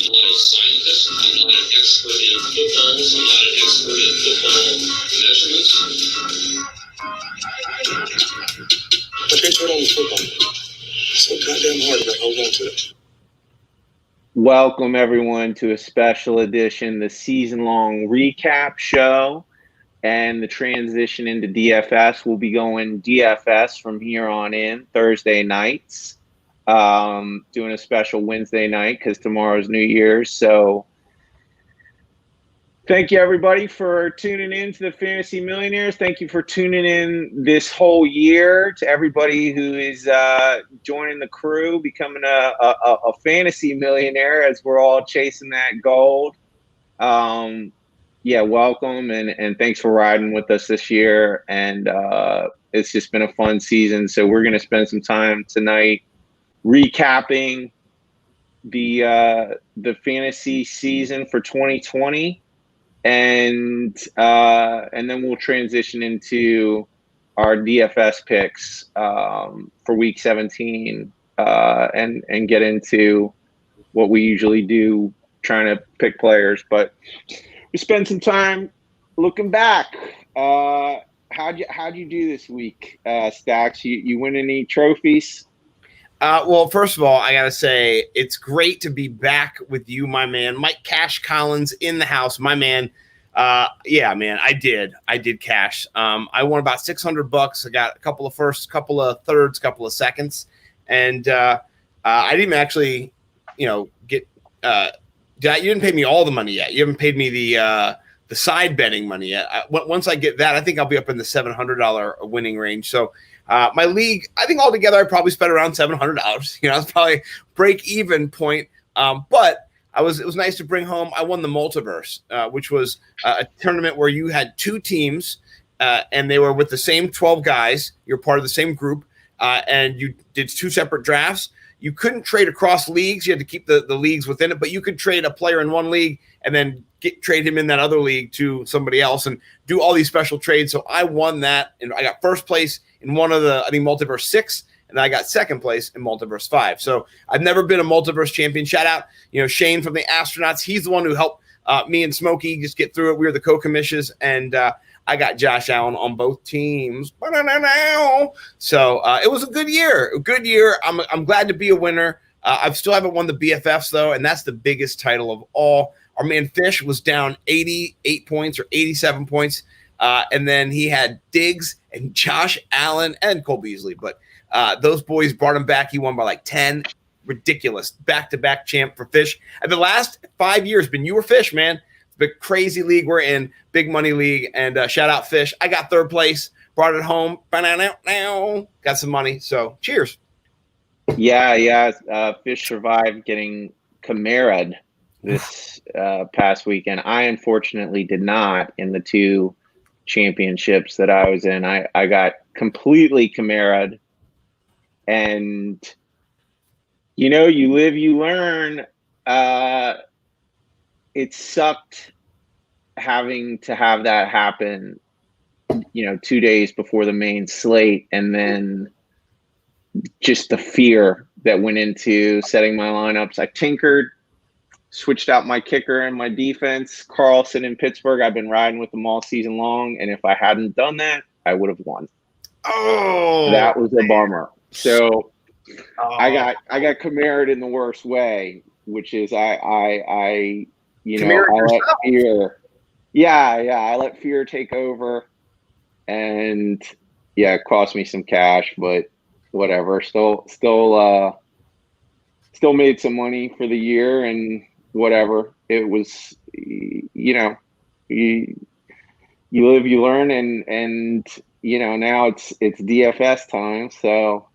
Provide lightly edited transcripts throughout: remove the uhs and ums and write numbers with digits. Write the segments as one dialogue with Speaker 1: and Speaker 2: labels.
Speaker 1: not a scientist. I'm not an expert in footballs. I'm not an expert in football measurements. But they put on the football. So goddamn hard to hold on to it.
Speaker 2: Welcome, everyone, to a special edition, the season-long recap show and the transition into DFS. We'll be going DFS from here on in Thursday nights, doing a special Wednesday night because tomorrow's New Year's. So thank you, everybody, for tuning in to the Fantasy Millionaires. Thank you for tuning in this whole year. To everybody who is joining the crew, becoming a fantasy millionaire as we're all chasing that gold. Welcome, and thanks for riding with us this year. And it's just been a fun season. So we're going to spend some time tonight recapping the fantasy season for 2020. And then we'll transition into our DFS picks for Week 17 and get into what we usually do, trying to pick players. But we spend some time looking back. How'd you do this week, Stacks? You win any trophies?
Speaker 3: Well, first of all, I got to say it's great to be back with you, my man. Mike Cash Collins in the house, my man. Yeah, man, I did cash. I won about $600. I got a couple of firsts, couple of thirds, couple of seconds. And I didn't even actually, get you didn't pay me all the money yet. You haven't paid me the side betting money yet. Once I get that, I think I'll be up in the $700 winning range. So my league, I think altogether I probably spent around $700. It's probably break even point. But it was nice to bring home. I won the Multiverse, which was a tournament where you had two teams and they were with the same 12 guys. You're part of the same group and you did two separate drafts. You couldn't trade across leagues. You had to keep the leagues within it, but you could trade a player in one league and then trade him in that other league to somebody else and do all these special trades. So I won that, and I got first place in one of the, I think, Multiverse 6, and I got second place in Multiverse 5. So I've never been a Multiverse champion. Shout out, Shane from the Astronauts. He's the one who helped me and Smokey just get through it. We were the co-commissions, and I got Josh Allen on both teams. So it was a good year. I'm glad to be a winner. I still haven't won the BFFs, though, and that's the biggest title of all. Our man Fish was down 88 points or 87 points, and then he had Diggs and Josh Allen and Cole Beasley. But those boys brought him back. He won by like 10. Ridiculous. Back-to-back champ for Fish. And the last 5 years been you or Fish, man. The crazy league we're in, big money league, and shout out Fish. I got third place, brought it home, got some money, so cheers.
Speaker 2: Yeah. Fish survived getting Camara'd this past weekend. I unfortunately did not in the two championships that I was in. I got completely Camara'd, and you live, you learn. It sucked having to have that happen, 2 days before the main slate, and then just the fear that went into setting my lineups. I tinkered, switched out my kicker and my defense. Carlson in Pittsburgh, I've been riding with them all season long, and if I hadn't done that, I would have won.
Speaker 3: Oh,
Speaker 2: that was a bummer. So I got Camara'd in the worst way, which is I let fear. I let fear take over, and it cost me some cash, but whatever. Still made some money for the year, and whatever. It was, you live, you learn, and now it's DFS time. So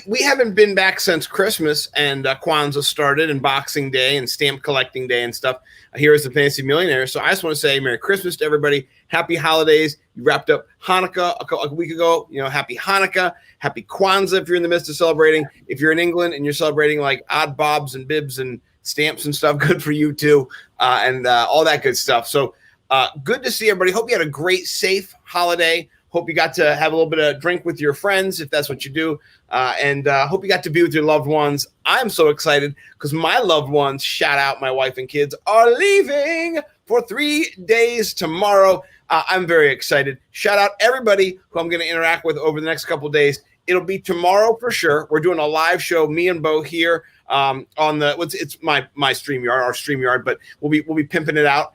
Speaker 3: we haven't been back since Christmas and Kwanzaa started and Boxing Day and stamp collecting day and stuff here as the Fantasy Millionaire. So I just want to say Merry Christmas to everybody. Happy holidays. You wrapped up Hanukkah a week ago. Happy Hanukkah. Happy Kwanzaa if you're in the midst of celebrating. If you're in England and you're celebrating like odd bobs and bibs and stamps and stuff, good for you too. And all that good stuff. So good to see everybody. Hope you had a great, safe holiday. Hope you got to have a little bit of drink with your friends, if that's what you do. And hope you got to be with your loved ones. I'm so excited because my loved ones, shout out my wife and kids, are leaving for 3 days tomorrow. I'm very excited. Shout out everybody who I'm going to interact with over the next couple of days. It'll be tomorrow for sure. We're doing a live show, me and Bo here on it's my StreamYard, our StreamYard, but we'll be pimping it out.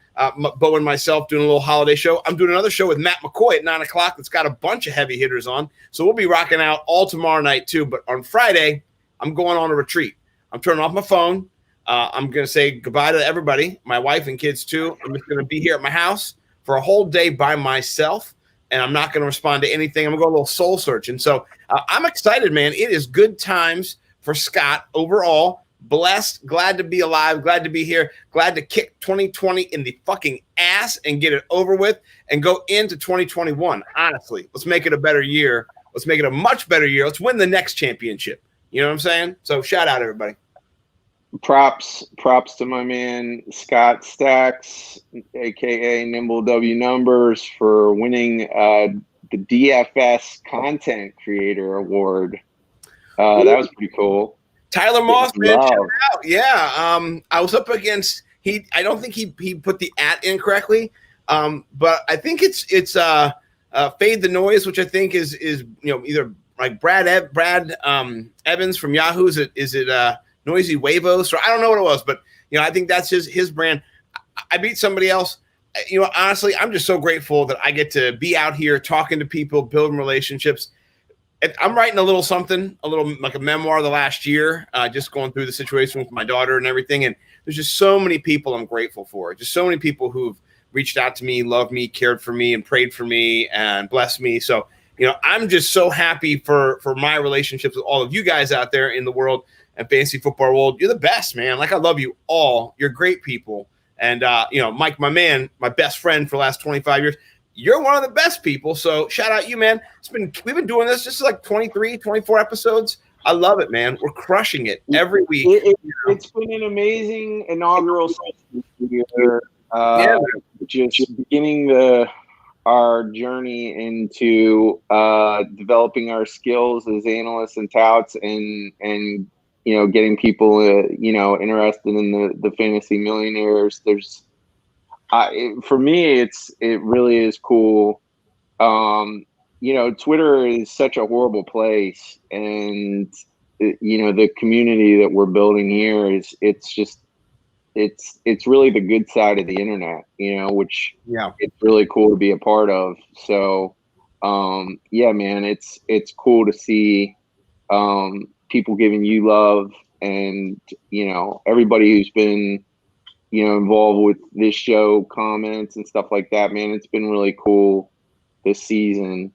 Speaker 3: Bo and myself doing a little holiday show. I'm doing another show with Matt McCoy at 9 o'clock. That's got a bunch of heavy hitters on. So we'll be rocking out all tomorrow night too. But on Friday, I'm going on a retreat. I'm turning off my phone. I'm going to say goodbye to everybody, my wife and kids too. I'm just going to be here at my house for a whole day by myself, and I'm not going to respond to anything. I'm going to go a little soul searching. So I'm excited, man. It is good times for Scott overall. Blessed, glad to be alive, glad to be here, glad to kick 2020 in the fucking ass and get it over with and go into 2021. Honestly, let's make it a better year. Let's make it a much better year. Let's win the next championship. You know what I'm saying? So shout out everybody.
Speaker 2: Props to my man Scott Stacks, aka Nimble W Numbers, for winning the DFS Content Creator Award. That was pretty cool.
Speaker 3: Tyler Moss, man, shout out. Yeah, I was up against I don't think he put the @ in correctly, but I think it's Fade the Noise, which I think is either like Brad Evans from Yahoo. Is it Noisy Huevos, or I don't know what it was, but I think that's his brand. I beat somebody else. Honestly, I'm just so grateful that I get to be out here talking to people, building relationships. I'm writing a little something, a little like a memoir of the last year, just going through the situation with my daughter and everything. And there's just so many people I'm grateful for. Just so many people who've reached out to me, loved me, cared for me, and prayed for me and blessed me. So, I'm just so happy for my relationships with all of you guys out there in the world and fantasy football world. You're the best, man. Like, I love you all. You're great people. And, Mike, my man, my best friend for the last 25 years, you're one of the best people. So shout out you, man. We've been doing this just like 23, 24 episodes. I love it, man. We're crushing it every week.
Speaker 2: It's been an amazing inaugural session here. Just beginning our journey into developing our skills as analysts and touts and getting people interested in the fantasy millionaires. For me, it really is cool. Twitter is such a horrible place, and the community that we're building here it's really the good side of the internet, which it's really cool to be a part of. So, man, it's cool to see people giving you love, and everybody who's been involved with this show, comments and stuff like that, man. It's been really cool this season.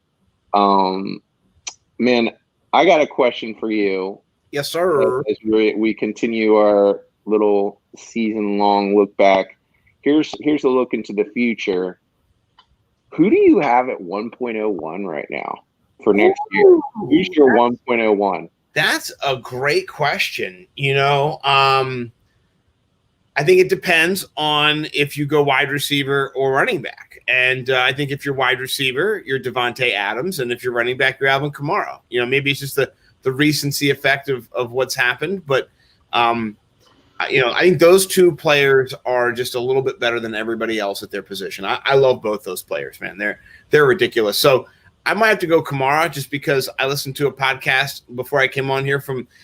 Speaker 2: Man, I got a question for you.
Speaker 3: Yes, sir.
Speaker 2: As we continue our little season-long look back. Here's a look into the future. Who do you have at 1.01 right now for next year? Who's your 1.01?
Speaker 3: That's a great question. I think it depends on if you go wide receiver or running back. And I think if you're wide receiver, you're Devontae Adams. And if you're running back, you're Alvin Kamara. Maybe it's just the recency effect of what's happened. But, I think those two players are just a little bit better than everybody else at their position. I love both those players, man. They're ridiculous. So I might have to go Kamara just because I listened to a podcast before I came on here from –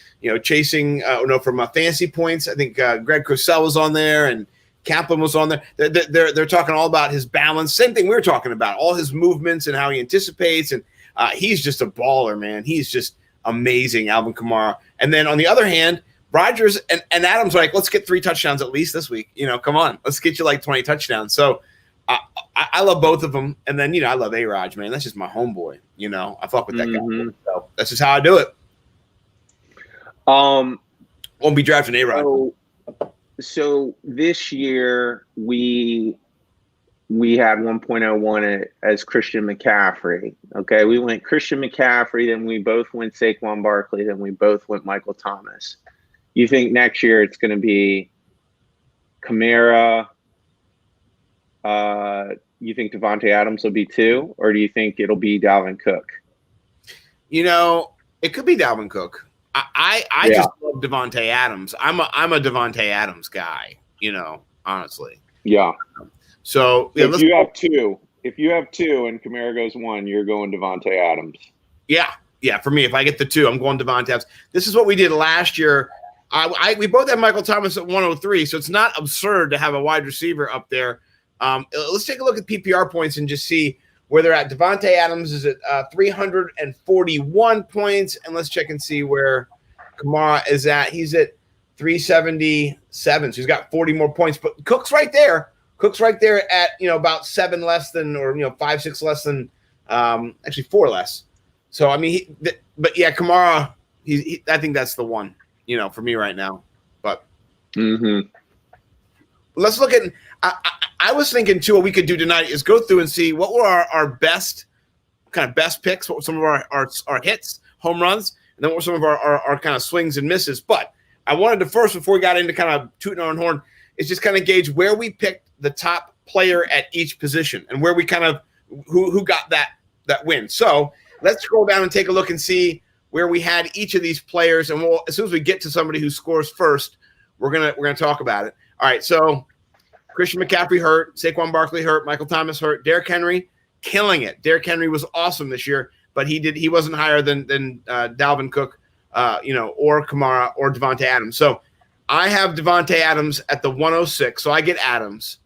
Speaker 3: from Fantasy Points. I think Greg Cosell was on there and Kaplan was on there. They're talking all about his balance. Same thing we were talking about, all his movements and how he anticipates. And he's just a baller, man. He's just amazing, Alvin Kamara. And then on the other hand, Rodgers and Adams are like, let's get 3 touchdowns at least this week. Come on, let's get you like 20 touchdowns. So I love both of them. And then, I love A-Rod, man. That's just my homeboy. I fuck with that guy. So that's just how I do it. Won't be drafting A-Rod.
Speaker 2: So this year we had 1.01 as Christian McCaffrey. Okay, we went Christian McCaffrey, then we both went Saquon Barkley, then we both went Michael Thomas. You think next year it's going to be Kamara, you think Devontae Adams will be 2, or do you think it'll be Dalvin Cook?
Speaker 3: You know, it could be Dalvin Cook. I just love Devontae Adams. I'm a Devontae Adams guy, you know, honestly.
Speaker 2: Yeah.
Speaker 3: So
Speaker 2: if you have 2 and Kamara goes 1, you're going Devontae Adams.
Speaker 3: Yeah. For me, if I get the 2, I'm going Devontae Adams. This is what we did last year. We both had Michael Thomas at 103, so it's not absurd to have a wide receiver up there. Let's take a look at PPR points and just see where they're at. Devontae Adams is at 341 points, and let's check and see where Kamara is at. He's at 377, so he's got 40 more points. But Cook's right there. Cook's right there at, you know, about 7 less than, or, you know, 5, 6 less than, actually 4 less. So I mean, but yeah, Kamara. I think that's the one, you know, for me right now. But let's look at. I was thinking too, what we could do tonight is go through and see what were our best picks, what were some of our hits, home runs, and then what were some of our kind of swings and misses. But I wanted to first, before we got into kind of tooting our own horn, is just kind of gauge where we picked the top player at each position and where we kind of who got that win. So let's scroll down and take a look and see where we had each of these players. And we'll, as soon as we get to somebody who scores first, we're gonna talk about it. All right, so Christian McCaffrey hurt, Saquon Barkley hurt, Michael Thomas hurt, Derrick Henry killing it. Derrick Henry was awesome this year, but he wasn't higher than Dalvin Cook, you know, or Kamara or Devontae Adams. So I have Devontae Adams at the 106, so I get Adams.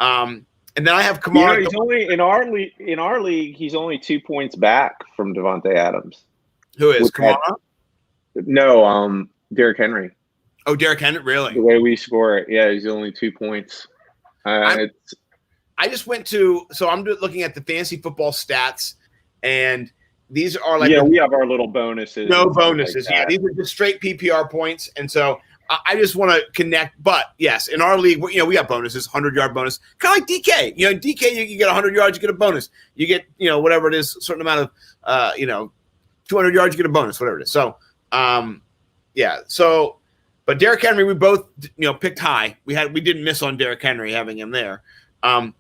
Speaker 3: And then I have Kamara.
Speaker 2: Yeah, he's only in our league. He's only 2 points back from Devontae Adams.
Speaker 3: Who is Kamara?
Speaker 2: No, Derrick Henry.
Speaker 3: Oh, Derrick Henry, really?
Speaker 2: The way we score it, yeah, he's only 2 points.
Speaker 3: I just went to, so I'm looking at the fantasy football stats, and these are like,
Speaker 2: we have our little bonuses.
Speaker 3: No bonuses, like these are just straight PPR points, and so I just want to connect. But yes, in our league, you know, we got bonuses, 100-yard bonus, kind of like DK. You know, DK, you get 100 yards, you get a bonus. You get, you know, whatever it is, a certain amount of, you know, 200 yards, you get a bonus, whatever it is. So, yeah, so. But Derrick Henry, we both, you know, picked high. We didn't miss on Derrick Henry having him there. I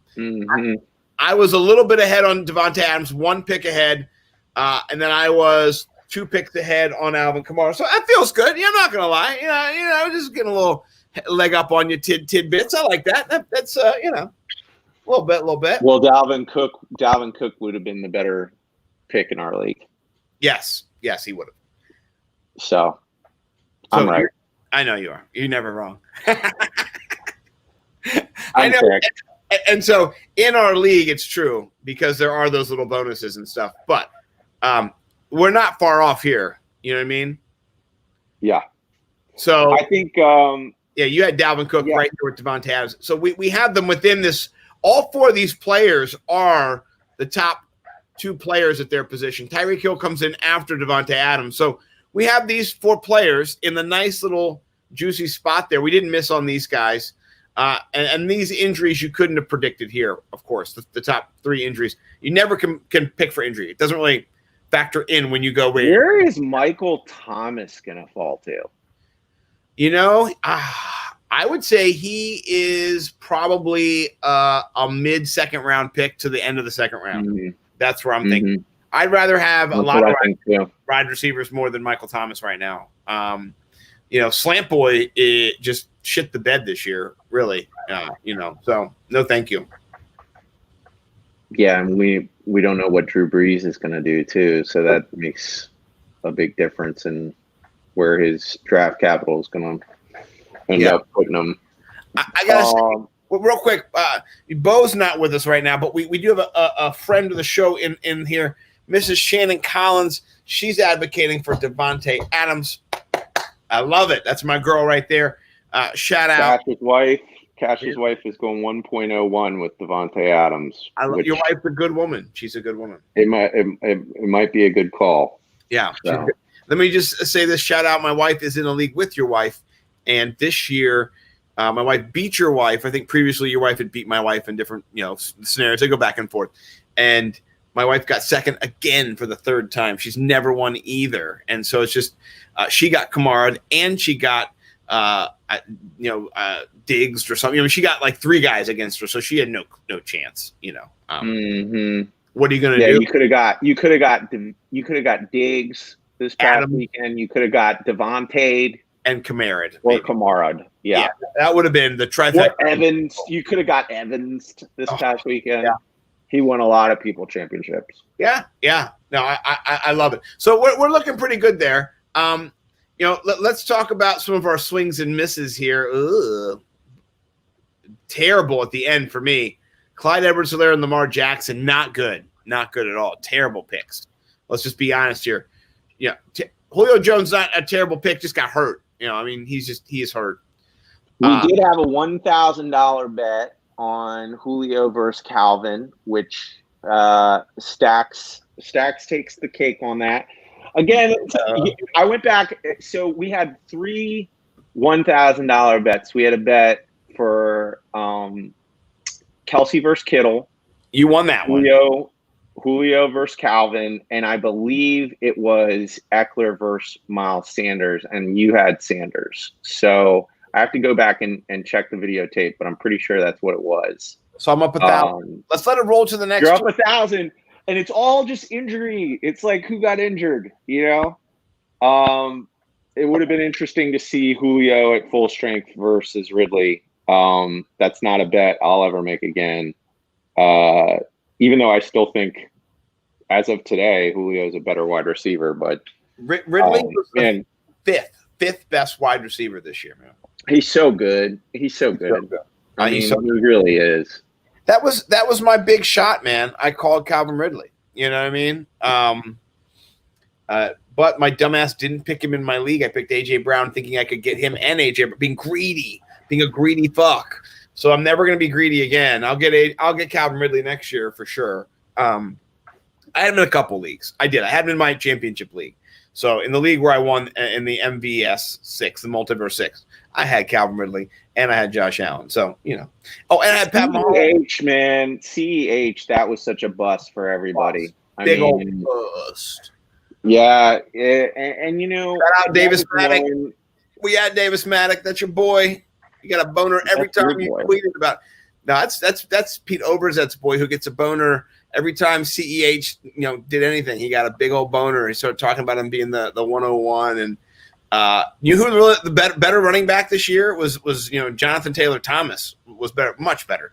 Speaker 3: was a little bit ahead on Devontae Adams, 1 pick ahead, and then I was 2 picks ahead on Alvin Kamara. So that feels good. Yeah, I'm not gonna lie. You know, just getting a little leg up on you tidbits. I like that. That's you know, a little bit.
Speaker 2: Well, Dalvin Cook would have been the better pick in our league.
Speaker 3: Yes, he would have.
Speaker 2: So I'm right.
Speaker 3: I know you are. You're never wrong.
Speaker 2: I know. Correct.
Speaker 3: And so in our league, it's true because there are those little bonuses and stuff. But we're not far off here. You know what I mean?
Speaker 2: Yeah.
Speaker 3: So
Speaker 2: I think
Speaker 3: you had Dalvin Cook right there with Devontae Adams. So we have them within this. All 4 of these players are the top 2 players at their position. Tyreek Hill comes in after Devontae Adams. So we have these 4 players in the nice little juicy spot there. We didn't miss on these guys. And these injuries you couldn't have predicted here, of course, the top 3 injuries. You never can pick for injury. It doesn't really factor in when you go, wait.
Speaker 2: Where is Michael Thomas going to fall to?
Speaker 3: You know, I would say he is probably a mid-second round pick to the end of the second round. Mm-hmm. That's where I'm thinking. I'd rather have a lot of wide receivers more than Michael Thomas right now. You know, Slant Boy just shit the bed this year, really. You know, so no thank you.
Speaker 2: Yeah, and we don't know what Drew Brees is going to do too, so that makes a big difference in where his draft capital is going to end up putting him.
Speaker 3: I got to say, well, real quick, Bo's not with us right now, but we do have a friend of the show in here, Mrs. Shannon Collins. She's advocating for Devontae Adams. I love it. That's my girl right there. Shout out.
Speaker 2: Cash's wife is going 1.01 with Devontae Adams.
Speaker 3: I love your wife's a good woman. She's a good woman.
Speaker 2: It might be a good call.
Speaker 3: Yeah. So. Let me just say this. Shout out. My wife is in a league with your wife, and this year, my wife beat your wife. I think previously your wife had beat my wife in different scenarios. They go back and forth, and my wife got second again for the 3rd time. She's never won either, and so it's just she got Kamara and she got Diggs or something. She got like 3 guys against her, so she had no chance. What are you gonna do?
Speaker 2: You could have got Diggs this past weekend. You could have got Devontae
Speaker 3: and Kamara
Speaker 2: or Kamara. Yeah,
Speaker 3: that would have been the trifecta.
Speaker 2: Evans, you could have got Evans this past weekend. Yeah. He won a lot of people championships.
Speaker 3: Yeah. No, I love it. So we're looking pretty good there. Let's talk about some of our swings and misses here. Ugh. Terrible at the end for me. Clyde Edwards-Helaire and Lamar Jackson, not good at all. Terrible picks. Let's just be honest here. Yeah, Julio Jones not a terrible pick, just got hurt. He is hurt.
Speaker 2: We did have a $1,000 bet on Julio versus Calvin, which Stacks takes the cake on that. Again, I went back. So we had 3 $1,000 bets. We had a bet for Kelsey versus Kittle.
Speaker 3: You won that one.
Speaker 2: Julio versus Calvin, and I believe it was Eckler versus Miles Sanders, and you had Sanders. So I have to go back and check the videotape, but I'm pretty sure that's what it was.
Speaker 3: So I'm up 1,000. Let's let it roll to the next.
Speaker 2: You're up 1,000, and it's all just injury. It's like who got injured, It would have been interesting to see Julio at full strength versus Ridley. That's not a bet I'll ever make again. Even though I still think, as of today, Julio is a better wide receiver, but
Speaker 3: Ridley was the fifth best wide receiver this year, man.
Speaker 2: He's so good. He really is.
Speaker 3: That was my big shot, man. I called Calvin Ridley. You know what I mean? But my dumbass didn't pick him in my league. I picked AJ Brown, thinking I could get him and AJ, but being a greedy fuck. So I'm never going to be greedy again. I'll get Calvin Ridley next year for sure. I had him in a couple leagues. I did. I had him in my championship league. So in the league where I won in the MVS 6, the Multiverse 6, I had Calvin Ridley and I had Josh Allen. So, Oh, and I had Pat Mahomes.
Speaker 2: Man. CEH, that was such a bust for everybody.
Speaker 3: Big old bust.
Speaker 2: Yeah. And
Speaker 3: shout out Davis Maddock. We had Davis Maddock. That's your boy. You got a boner every time you tweeted about. No, that's Pete Overzet's boy who gets a boner every time CEH did anything. He got a big old boner. He started talking about him being the 101. And you who really the better running back this year was Jonathan Taylor Thomas was better, much better.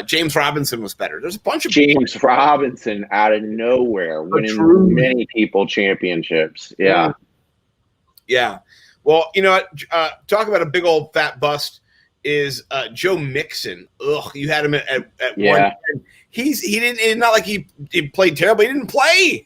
Speaker 3: James Robinson was better. There's a bunch of
Speaker 2: James Robinson out of nowhere winning many people championships. Yeah.
Speaker 3: Yeah. Well, talk about a big old fat bust is Joe Mixon. Ugh, you had him at one. It's not like he played terrible. He didn't play.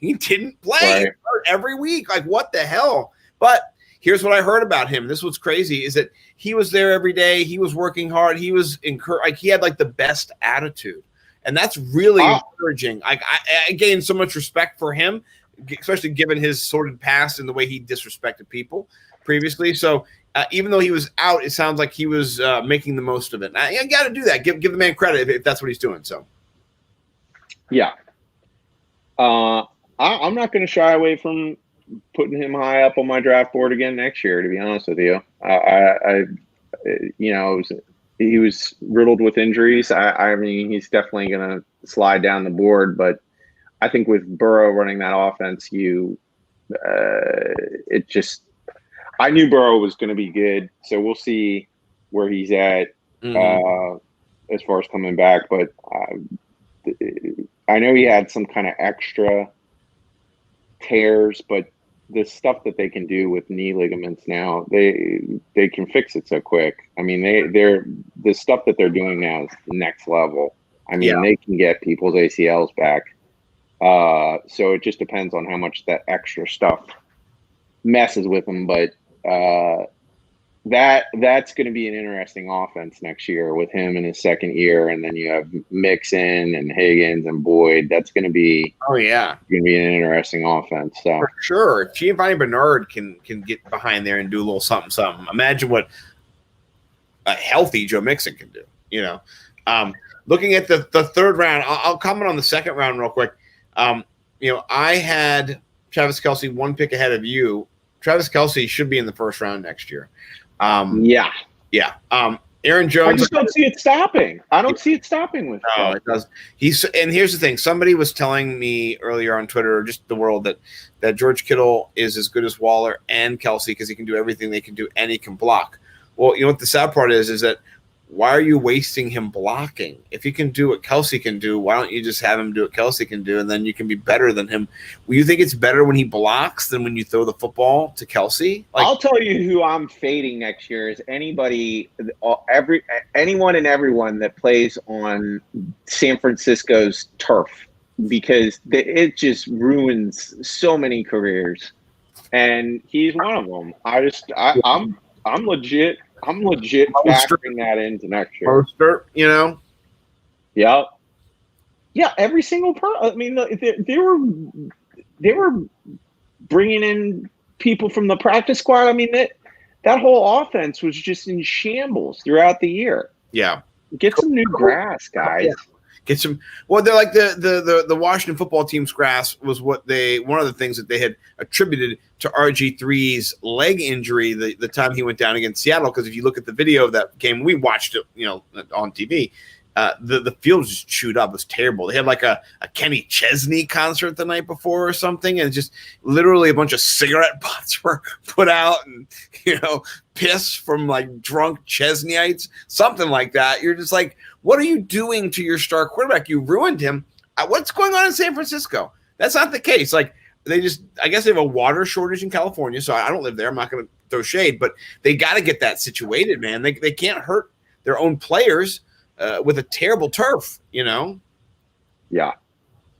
Speaker 3: Right. Every week. Like, what the hell? But here's what I heard about him. This was crazy, is that he was there every day. He was working hard. He was he had like the best attitude. And that's really encouraging. I gained so much respect for him, especially given his sordid past and the way he disrespected people previously. So even though he was out, it sounds like he was making the most of it. You got to do that. Give the man credit if that's what he's doing. So,
Speaker 2: yeah. I'm not going to shy away from putting him high up on my draft board again next year, to be honest with you. He was riddled with injuries. I mean, he's definitely going to slide down the board, but I think with Burrow running that offense, I knew Burrow was going to be good, so we'll see where he's at as far as coming back. But I know he had some kind of extra tears, but the stuff that they can do with knee ligaments now, they can fix it so quick. I mean, the stuff that they're doing now is next level. I mean, they can get people's ACLs back. So it just depends on how much that extra stuff messes with them, but that's going to be an interesting offense next year with him in his second year, and then you have Mixon and Higgins and Boyd. That's going to be going to be an interesting offense. So
Speaker 3: for sure, if Giovanni Bernard can get behind there and do a little something, imagine what a healthy Joe Mixon can do. Looking at the third round, I'll comment on the second round real quick. I had Travis Kelce one pick ahead of you. Travis Kelce should be in the first round next year.
Speaker 2: Yeah.
Speaker 3: Yeah. Aaron
Speaker 2: I
Speaker 3: Jones.
Speaker 2: just don't see it stopping. I don't see it stopping with
Speaker 3: No,
Speaker 2: Kelce.
Speaker 3: it does. And here's the thing. Somebody was telling me earlier on Twitter, or just the world, that George Kittle is as good as Waller and Kelce because he can do everything they can do and he can block. Well, you know what the sad part is that why are you wasting him blocking? If he can do what Kelce can do, why don't you just have him do what Kelce can do, and then you can be better than him? Will you think it's better when he blocks than when you throw the football to Kelce?
Speaker 2: I'll tell you who I'm fading next year is anyone and everyone that plays on San Francisco's turf, because it just ruins so many careers, and he's one of them. I'm legit factoring that into next year.
Speaker 3: Poster, you know?
Speaker 2: Yep. Yeah, every single I mean, they were bringing in people from the practice squad. I mean, that whole offense was just in shambles throughout the year.
Speaker 3: Yeah.
Speaker 2: Get some new grass, guys.
Speaker 3: Yeah. Get some. Well, they're like the Washington football team's grass was one of the things that they had attributed to RG3's leg injury the time he went down against Seattle. Because if you look at the video of that game, we watched it, on TV. The field was just chewed up. It was terrible. They had like a Kenny Chesney concert the night before or something, and just literally a bunch of cigarette butts were put out, and piss from like drunk Chesneyites, something like that. You're just like, what are you doing to your star quarterback? You ruined him. What's going on in San Francisco? That's not the case. Like I guess they have a water shortage in California, so I don't live there. I'm not going to throw shade, but they got to get that situated, man. They can't hurt their own players with a terrible turf, Yeah.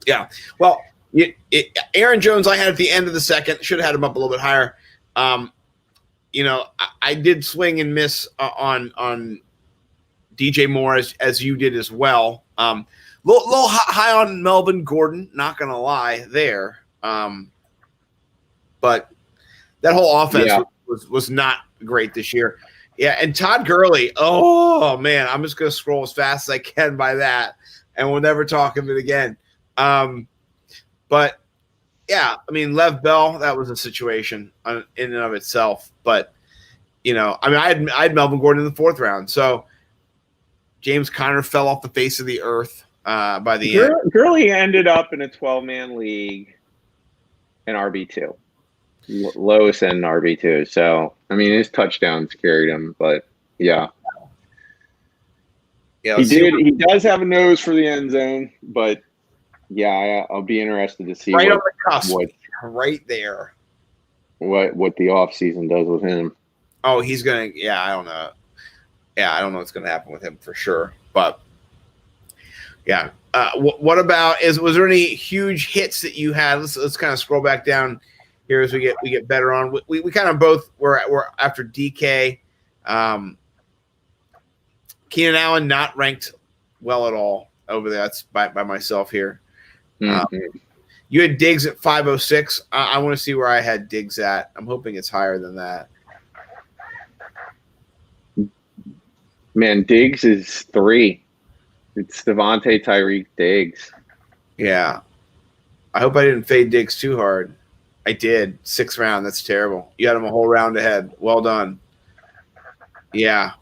Speaker 3: Yeah. Well, Aaron Jones, I had at the end of the second, should have had him up a little bit higher. I did swing and miss on DJ Moore as you did as well. Little high on Melvin Gordon, not going to lie there. But that whole offense was not great this year. Yeah, and Todd Gurley, oh, man, I'm just going to scroll as fast as I can by that, and we'll never talk of it again. But, yeah, I mean, Lev Bell, that was a situation in and of itself. But, I had Melvin Gordon in the fourth round. So James Conner fell off the face of the earth by the end.
Speaker 2: Gurley ended up in a 12-man league in RB2. Lowest end RB2. So, I mean, his touchdowns carried him, but yeah. Yeah, he does have a nose for the end zone, but yeah, I'll be interested to see
Speaker 3: on the cusp, right there.
Speaker 2: What the offseason does with him.
Speaker 3: Oh, he's gonna. Yeah, I don't know. Yeah, I don't know what's gonna happen with him for sure. But yeah, what about was there any huge hits that you had? Let's kind of scroll back down here as we get better on. We kind of both were after DK. Keenan Allen not ranked well at all over there. That's by myself here.
Speaker 2: Mm-hmm.
Speaker 3: You had Diggs at 506. I want to see where I had Diggs at. I'm hoping it's higher than that.
Speaker 2: Man, Diggs is 3. It's Devontae, Tyreek, Diggs.
Speaker 3: Yeah. I hope I didn't fade Diggs too hard. I did. 6th round. That's terrible. You had him a whole round ahead. Well done. Yeah.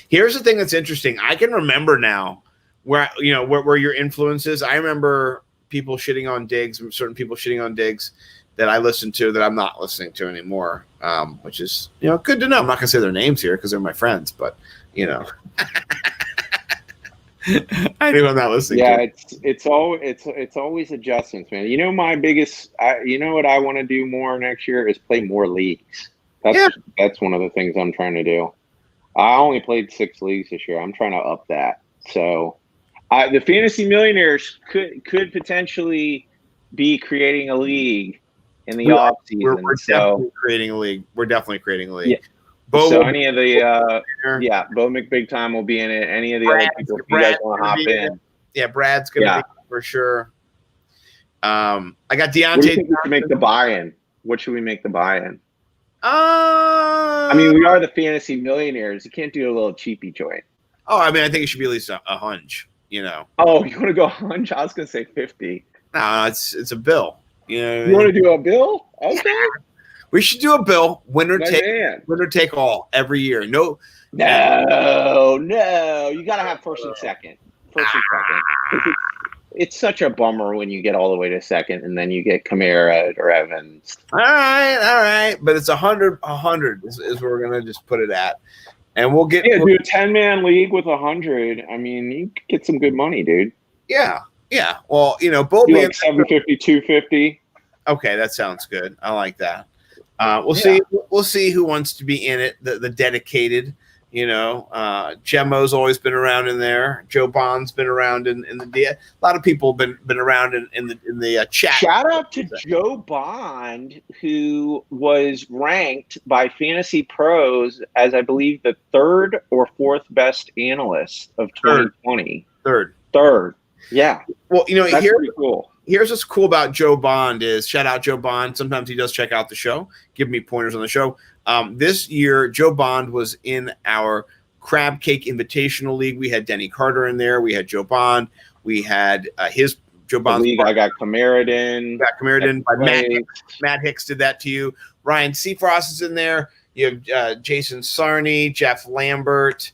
Speaker 3: Here's the thing that's interesting. I can remember now where your influence is. I remember people shitting on Diggs, certain people shitting on Diggs that I listened to that I'm not listening to anymore, which is good to know. I'm not going to say their names here because they're my friends, but I knew I'm not listening.
Speaker 2: Yeah,
Speaker 3: to.
Speaker 2: it's always adjustments, man. My biggest, what I want to do more next year is play more leagues. That's one of the things I'm trying to do. I only played 6 leagues this year. I'm trying to up that. So, the Fantasy Millionaires could potentially be creating a league in the off season.
Speaker 3: We're definitely creating a league. We're definitely creating a league.
Speaker 2: Yeah. So any of the Bo McBig Time will be in it. Any of the other people, if you guys want to hop in.
Speaker 3: Yeah, Brad's gonna be for sure. I got Deontay.
Speaker 2: What do you think we should make the buy-in? What should we make the buy-in?
Speaker 3: I
Speaker 2: mean, we are the Fantasy Millionaires. You can't do a little cheapy joint.
Speaker 3: Oh, I mean, I think it should be at least a hunch.
Speaker 2: Oh, you want to go hunch? I was gonna say 50.
Speaker 3: No, it's a bill.
Speaker 2: You want to do a bill? Okay.
Speaker 3: We should do a bill, winner
Speaker 2: My
Speaker 3: take
Speaker 2: man.
Speaker 3: winner take all every year. No,
Speaker 2: No, you got to have first and second. First and second. 'Cause it's such a bummer when you get all the way to second and then you get Kamara or Evans.
Speaker 3: all right. But it's 100 is where we're gonna just put it at, and we'll get
Speaker 2: Yeah, do a 10-man league with 100. I mean, you could get some good money, dude.
Speaker 3: yeah. Well, both
Speaker 2: Do
Speaker 3: men.
Speaker 2: like 750, 250.
Speaker 3: Okay, that sounds good. I like that. We'll see. We'll see who wants to be in it. The dedicated. Gemmo's always been around in there. Joe Bond's been around in the a lot of people been around in the chat.
Speaker 2: Shout out to Joe Bond, who was ranked by Fantasy Pros as, I believe, the third or fourth best analyst of 2020. Third. Yeah.
Speaker 3: Well,
Speaker 2: that's pretty cool.
Speaker 3: Here's what's cool about Joe Bond is, shout out Joe Bond. Sometimes he does check out the show, give me pointers on the show. This year, Joe Bond was in our Crab Cake Invitational League. We had Denny Carter in there. We had Joe Bond. We had his Joe Bond.
Speaker 2: I got Kamara
Speaker 3: by Matt Hicks did that to you. Ryan Seafrost is in there. You have Jason Sarney, Jeff Lambert.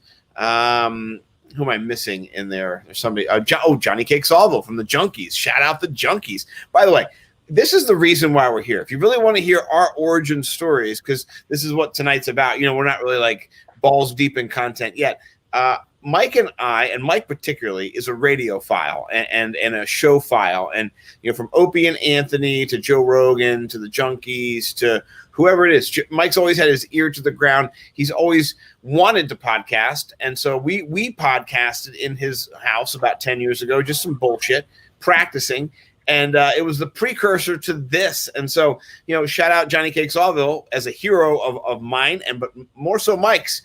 Speaker 3: Who am I missing in there? There's somebody. Johnny Cake Salvo from the Junkies. Shout out the Junkies. By the way, this is the reason why we're here. If you really want to hear our origin stories, because this is what tonight's about. We're not really like balls deep in content yet. Mike and I, and Mike particularly, is a radio file and a show file. And from Opie and Anthony to Joe Rogan to the Junkies to whoever it is, Mike's always had his ear to the ground. He's always wanted to podcast. And so we podcasted in his house about 10 years ago, just some bullshit, practicing. And it was the precursor to this. And so, shout out Johnny Cake Sawville as a hero of mine, but more so Mike's,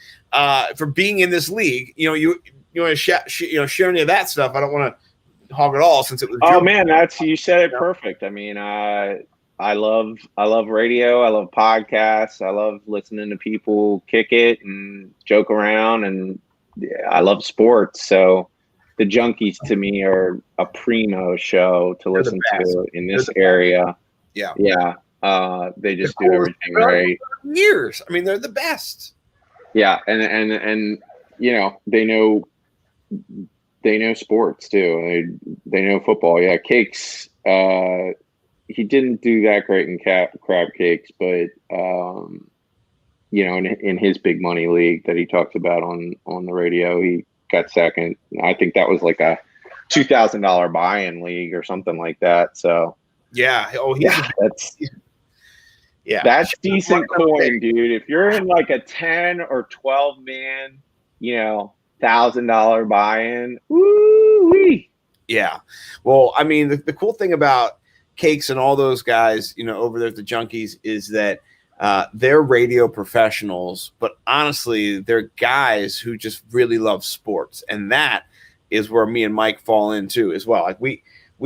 Speaker 3: for being in this league. You want to share any of that stuff. I don't want to hog it all since it was.
Speaker 2: Oh man, you said it perfect. I mean, I love radio. I love podcasts. I love listening to people kick it and joke around, and I love sports. So the Junkies to me are a primo show to listen to in this area.
Speaker 3: Yeah.
Speaker 2: They just do everything right.
Speaker 3: Years. I mean, they're the best.
Speaker 2: Yeah, and they know sports too. They know football. Yeah, Cakes. He didn't do that great in crab cakes, but in his big money league that he talks about on the radio, he got second. I think that was like a $2,000 buy-in league or something like that. So
Speaker 3: yeah,
Speaker 2: that's decent coin, dude. If you're in like a 10 or 12 man, $1,000 buy-in, woo-wee.
Speaker 3: Yeah. Well, I mean, the cool thing about Cakes and all those guys, over there at the Junkies, is that they're radio professionals, but honestly, they're guys who just really love sports. And that is where me and Mike fall into as well. Like we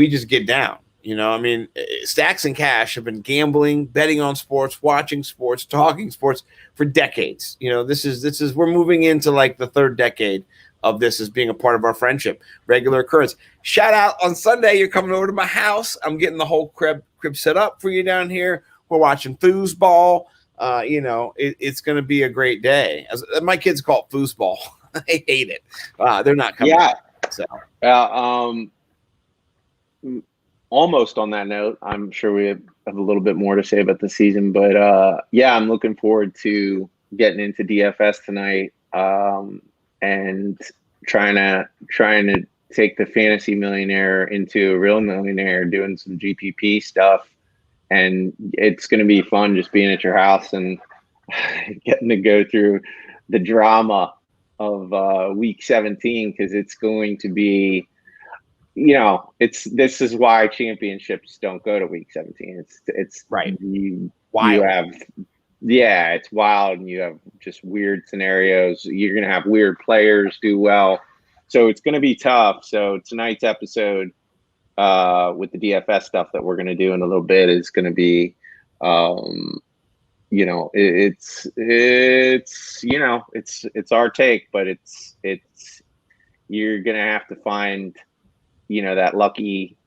Speaker 3: just get down, I mean, Stacks and Cash have been gambling, betting on sports, watching sports, talking sports for decades. This is we're moving into like the third decade of this as being a part of our friendship, regular occurrence. Shout out on Sunday, you're coming over to my house. I'm getting the whole crib set up for you down here. We're watching foosball. It's going to be a great day. My kids call it foosball. I hate it. They're not coming.
Speaker 2: Yeah.
Speaker 3: So.
Speaker 2: Almost on that note, I'm sure we have a little bit more to say about the season, but I'm looking forward to getting into DFS tonight. And trying to take the fantasy millionaire into a real millionaire, doing some GPP stuff. And it's going to be fun just being at your house and getting to go through the drama of week 17, because it's going to be, this is why championships don't go to week 17. It's
Speaker 3: right.
Speaker 2: It's wild, and you have just weird scenarios. You're going to have weird players do well. So it's going to be tough. So tonight's episode with the DFS stuff that we're going to do in a little bit is going to be, it's our take, but it's you're going to have to find, that lucky,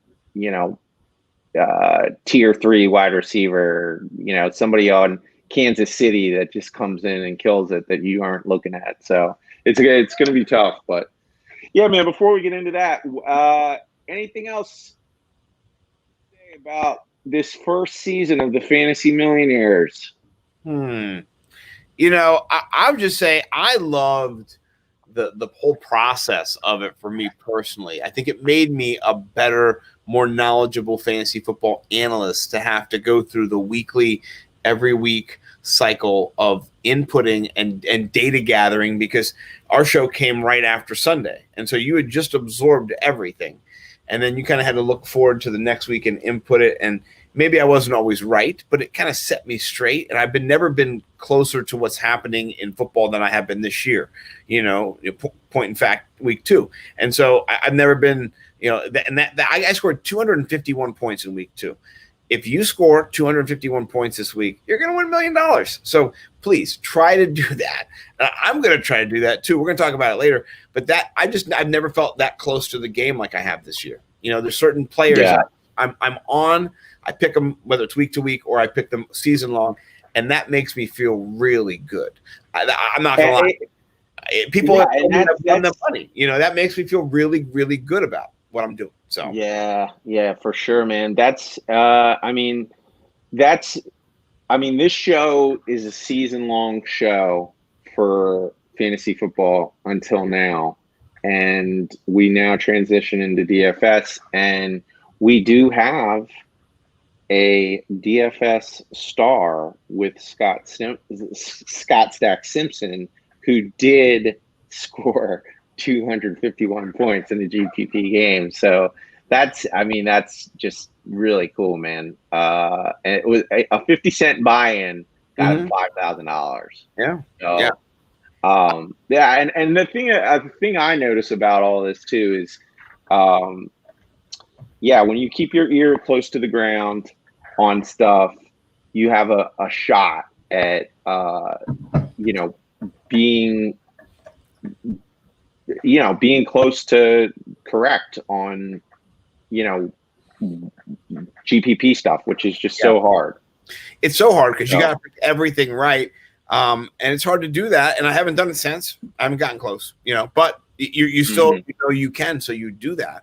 Speaker 2: tier 3 wide receiver, somebody on Kansas City that just comes in and kills it that you aren't looking at. So it's going to be tough. But yeah, man, before we get into that, anything else about this first season of the Fantasy Millionaires?
Speaker 3: I would just say I loved the whole process of it for me personally. I think it made me a better, more knowledgeable fantasy football analyst to have to go through the weekly, every week cycle of inputting and data gathering, because our show came right after Sunday. And so you had just absorbed everything. And then you kind of had to look forward to the next week and input it. And maybe I wasn't always right, but it kind of set me straight. And I've never been closer to what's happening in football than I have been this year, point in fact, week 2. And so I've never been, I scored 251 points in week 2. If you score 251 points this week, you're going to win $1 million. So please try to do that. I'm going to try to do that too. We're going to talk about it later. But I've never felt that close to the game like I have this year. There's certain players I'm on. I pick them whether it's week to week or I pick them season long, and that makes me feel really good. I'm not going to lie. People have won the money. That makes me feel really, really good about what I'm doing. So
Speaker 2: yeah, for sure, man. This show is a season-long show for fantasy football until now, and we now transition into DFS, and we do have a DFS star with Scott Stack Simpson, who did score 251 points in the GPP game. So that's just really cool, man. And it was a 50-cent buy-in got him $5,000.
Speaker 3: Yeah.
Speaker 2: So, and the thing I notice about all this too is, when you keep your ear close to the ground on stuff, you have a shot at, being close to correct on, GPP stuff, which is just so hard.
Speaker 3: It's so hard because you got to pick everything right. And it's hard to do that. And I haven't done it since. I haven't gotten close, but you still, you can. So you do that.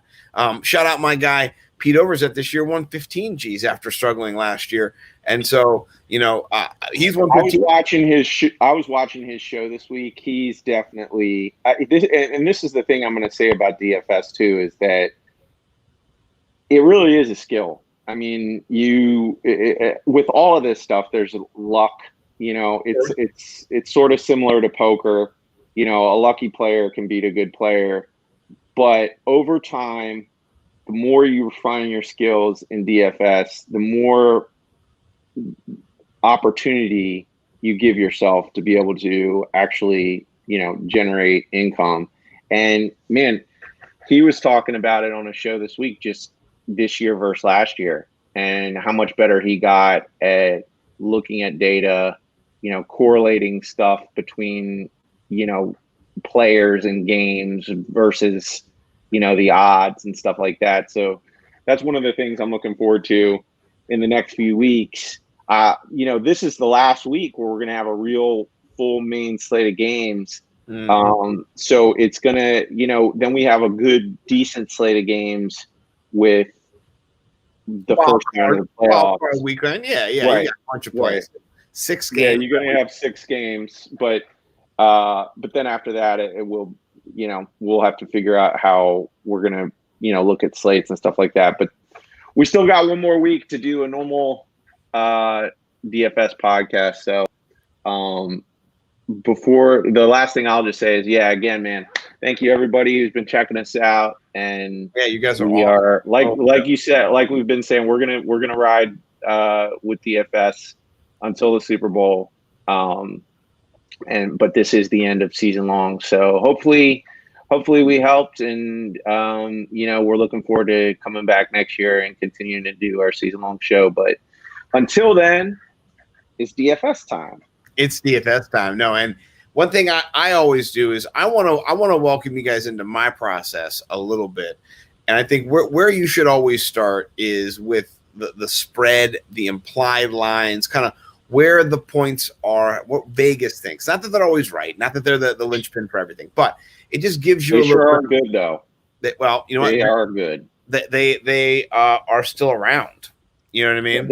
Speaker 3: Shout out my guy, Pete Overzet, this year won 15 G's after struggling last year. And so, he's won 15.
Speaker 2: I was watching his show this week. He's definitely this is the thing I'm going to say about DFS too, is that it really is a skill. I mean, with all of this stuff, there's luck. It's sort of similar to poker. A lucky player can beat a good player, but over time, the more you refine your skills in DFS, the more opportunity you give yourself to be able to actually, generate income. And man, he was talking about it on a show this week, just this year versus last year, and how much better he got at looking at data, correlating stuff between, players and games versus, the odds and stuff like that. So that's one of the things I'm looking forward to in the next few weeks. This is the last week where we're going to have a real full main slate of games. So it's going to, then we have a good, decent slate of games with the first round of the playoffs.
Speaker 3: Weekend. Yeah.
Speaker 2: Right.
Speaker 3: You got a bunch of plays. 6 games.
Speaker 2: Yeah, you're going to have 6 games, but then after that, it will, we'll have to figure out how we're going to, look at slates and stuff like that. But we still got one more week to do a normal DFS podcast. So before the last thing I'll just say is, again, man, thank you everybody who's been checking us out. And
Speaker 3: you guys are
Speaker 2: like you said, like we've been saying, we're gonna ride with DFS until the Super Bowl. But this is the end of season long. So hopefully we helped, and we're looking forward to coming back next year and continuing to do our season long show. But until then, it's DFS time.
Speaker 3: It's DFS time. No, and one thing I always do is I want to welcome you guys into my process a little bit. And I think where you should always start is with the spread, the implied lines, kind of where the points are, what Vegas thinks. Not that they're always right, not that they're the linchpin for everything, but it just gives you
Speaker 2: They
Speaker 3: a
Speaker 2: sure
Speaker 3: little
Speaker 2: are good, though.
Speaker 3: well, you know
Speaker 2: They
Speaker 3: what?
Speaker 2: are good.
Speaker 3: They are still around. You know what I mean?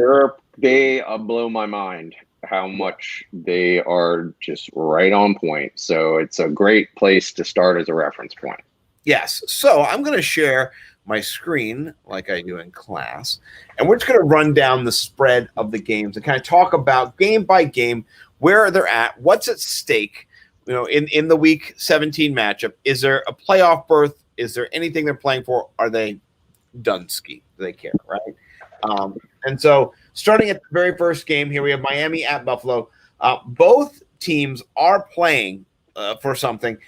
Speaker 2: They blow my mind how much they are just right on point. So it's a great place to start as a reference point.
Speaker 3: Yes. So I'm going to share my screen like I do in class, and we're just going to run down the spread of the games and kind of talk about game by game where they're at, what's at stake. You know, in the Week 17 matchup, is there a playoff berth? Is there anything they're playing for? Are they done ski? Do they care, right? And so starting at the very first game here, we have Miami at Buffalo. Both teams are playing for something.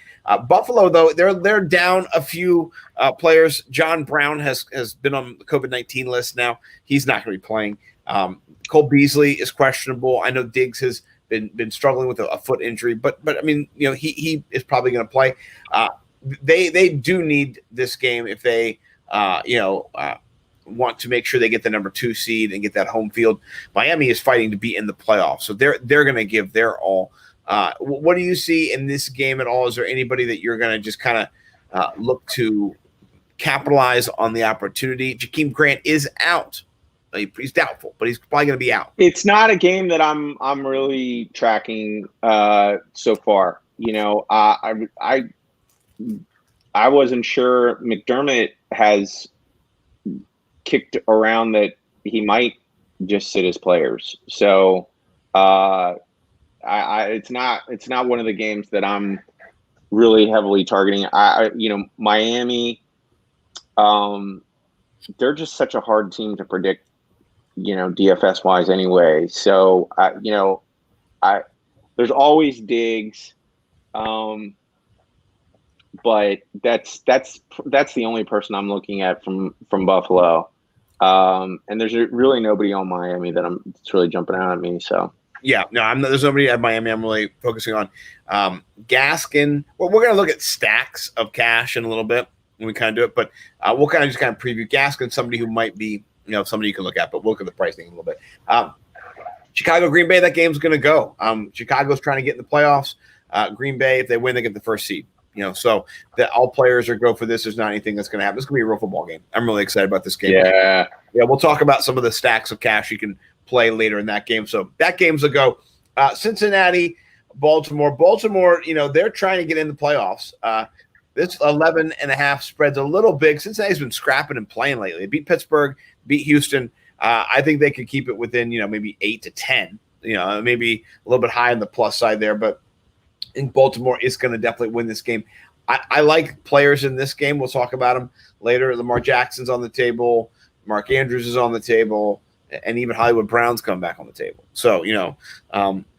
Speaker 3: Buffalo, though, they're down a few players. John Brown has been on the COVID-19 list now. He's not going to be playing. Cole Beasley is questionable. I know Diggs has been struggling with a foot injury, but I mean, you know, he is probably going to play. They do need this game if they want to make sure they get the number 2 seed and get that home field. Miami is fighting to be in the playoffs, so they're going to give their all. What do you see in this game at all? Is there anybody that you're going to just kind of look to capitalize on the opportunity? Jakeem Grant is out. He's doubtful, but he's probably going to be out.
Speaker 2: It's not a game that I'm really tracking so far. You know, I wasn't sure. McDermott has kicked around that he might just sit his players. So it's not one of the games that I'm really heavily targeting. Miami, they're just such a hard team to predict, you know, DFS wise anyway. So there's always Diggs, but that's the only person I'm looking at from Buffalo. And there's really nobody on Miami that's really jumping out at me. So
Speaker 3: yeah, no, there's nobody at Miami I'm really focusing on. Gaskin. Well, we're going to look at stacks of cash in a little bit when we kind of do it, but we'll kind of preview Gaskin, somebody who might be, you know, somebody you can look at, but we'll look at the pricing a little bit. Chicago, Green Bay, that game's going to go. Chicago's trying to get in the playoffs. Green Bay, if they win, they get the first seed. You know, so that all players are go for this. There's not anything that's going to happen. It's going to be a real football game. I'm really excited about this game.
Speaker 2: Yeah.
Speaker 3: We'll talk about some of the stacks of cash you can play later in that game. So that game's a go. Cincinnati, Baltimore, you know, they're trying to get in the playoffs. This 11.5 spread's a little big. Cincinnati's been scrapping and playing lately. They beat Pittsburgh, beat Houston. I think they could keep it within, you know, maybe 8 to 10. You know, maybe a little bit high on the plus side there, but I think Baltimore is going to definitely win this game. I like players in this game. We'll talk about them later. Lamar Jackson's on the table. Mark Andrews is on the table. And even Hollywood Brown's come back on the table. So, you know,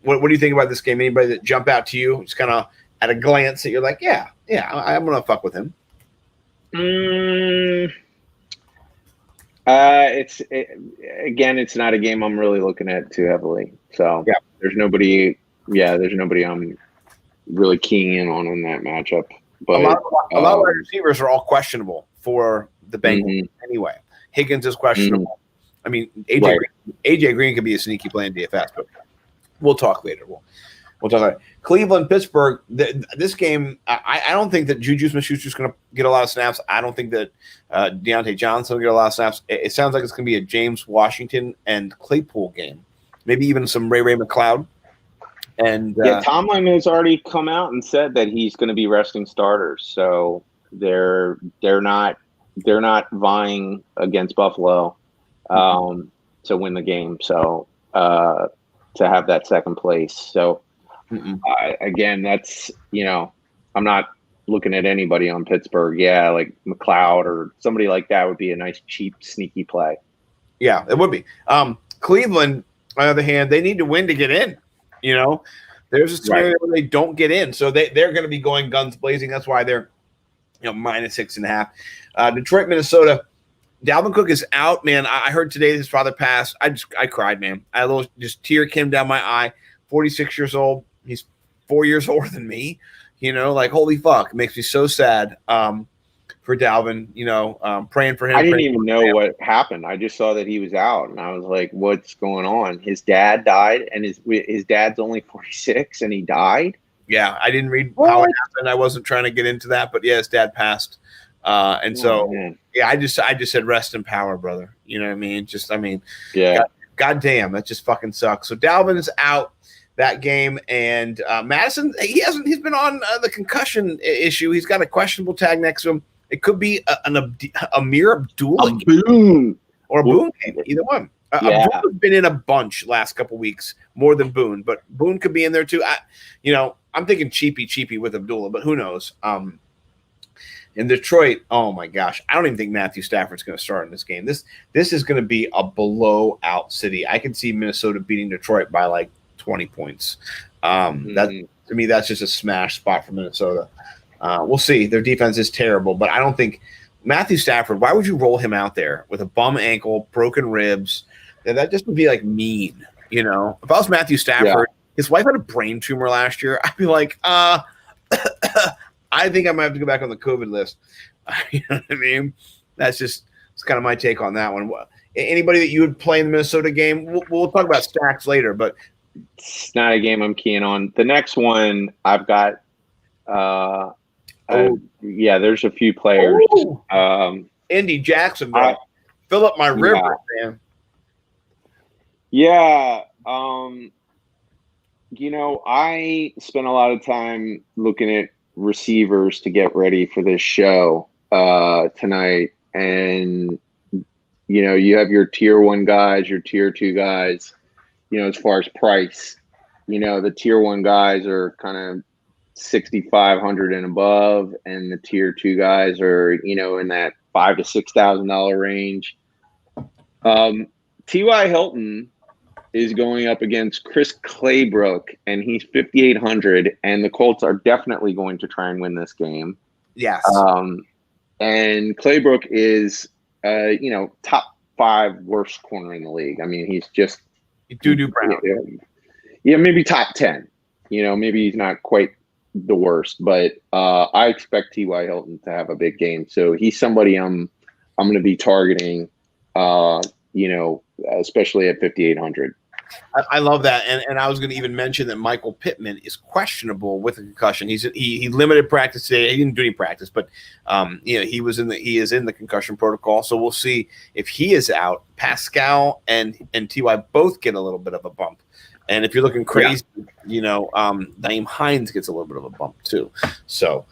Speaker 3: what do you think about this game? Anybody that jump out to you just kind of at a glance that you're like, yeah, I'm going to fuck with him?
Speaker 2: It's not a game I'm really looking at too heavily. So
Speaker 3: yeah,
Speaker 2: there's nobody I'm really keying in on that matchup. But
Speaker 3: a lot of our receivers are all questionable for the Bengals anyway. Higgins is questionable. I mean, AJ Green could be a sneaky play in DFS, but we'll talk later. We'll talk about it. Cleveland, Pittsburgh. This game, I don't think that Juju Smith-Schuster is going to get a lot of snaps. I don't think that Deontay Johnson will get a lot of snaps. It sounds like it's going to be a James Washington and Claypool game, maybe even some Ray McLeod. And
Speaker 2: Tomlin has already come out and said that he's going to be resting starters, so they're not vying against Buffalo to win the game. So to have that second place. So again, that's, you know, I'm not looking at anybody on Pittsburgh. Yeah, like McLeod or somebody like that would be a nice, cheap, sneaky play.
Speaker 3: Yeah, it would be. Cleveland, on the other hand, they need to win to get in. You know, there's a scenario where they don't get in, so they're going to be going guns blazing. That's why they're, you know, minus 6.5. Detroit, Minnesota. Dalvin Cook is out, man. I heard today his father passed. I cried, man. I had a little just tear came down my eye. 46 years old. He's 4 years older than me. You know, like holy fuck, it makes me so sad. for Dalvin. Praying for him.
Speaker 2: I didn't
Speaker 3: praying
Speaker 2: even know what happened. I just saw that he was out, and I was like, "What's going on?" His dad died, and his dad's only 46, and he died.
Speaker 3: Yeah, I didn't read
Speaker 2: What?
Speaker 3: how it happened. I wasn't trying to get into that, but yeah, his dad passed, and so
Speaker 2: man.
Speaker 3: yeah, I just said rest in power, brother. You know what I mean?
Speaker 2: Yeah.
Speaker 3: God damn, that just fucking sucks. So Dalvin's out that game, and Madison, he's been on the concussion issue. He's got a questionable tag next to him. It could be Amir Abdullah
Speaker 2: Boone.
Speaker 3: or a Boone game, either one.
Speaker 2: Yeah.
Speaker 3: Boone's been in a bunch last couple weeks, more than Boone, but Boone could be in there too. I'm thinking cheapy with Abdullah, but who knows? In Detroit, oh my gosh, I don't even think Matthew Stafford's going to start in this game. This is going to be a blowout city. I can see Minnesota beating Detroit by like 20 points. That to me, that's just a smash spot for Minnesota. We'll see. Their defense is terrible, but I don't think Matthew Stafford. Why would you roll him out there with a bum ankle, broken ribs? That just would be like mean. If I was Matthew Stafford, his wife had a brain tumor last year. I'd be like, I think I might have to go back on the COVID list. You know what I mean? It's kind of my take on that one. Anybody that you would play in the Minnesota game? We'll talk about stacks later, but
Speaker 2: it's not a game I'm keen on. The next one I've got. There's a few players.
Speaker 3: Indy Jacksonville. Fill up my river, man.
Speaker 2: Yeah. I spent a lot of time looking at receivers to get ready for this show tonight. And, you have your tier 1 guys, your tier 2 guys, as far as price. The tier 1 guys are kind of 6,500 and above, and the tier 2 guys are, in that $5,000 to $6,000 range. T.Y. Hilton is going up against Chris Claybrook, and he's 5,800, and the Colts are definitely going to try and win this game.
Speaker 3: Yes.
Speaker 2: And Claybrook is, top 5 worst corner in the league. I mean, he's just
Speaker 3: Doo-doo Brown.
Speaker 2: Yeah, maybe top 10. Maybe he's not quite the worst, but I expect T.Y. Hilton to have a big game. So he's somebody I'm going to be targeting, especially at 5,800.
Speaker 3: I love that, and I was going to even mention that Michael Pittman is questionable with a concussion. He limited practice today. He didn't do any practice, but he is in the concussion protocol. So we'll see if he is out. Pascal and Ty both get a little bit of a bump, and if you're looking crazy, Naeem Hines gets a little bit of a bump too. So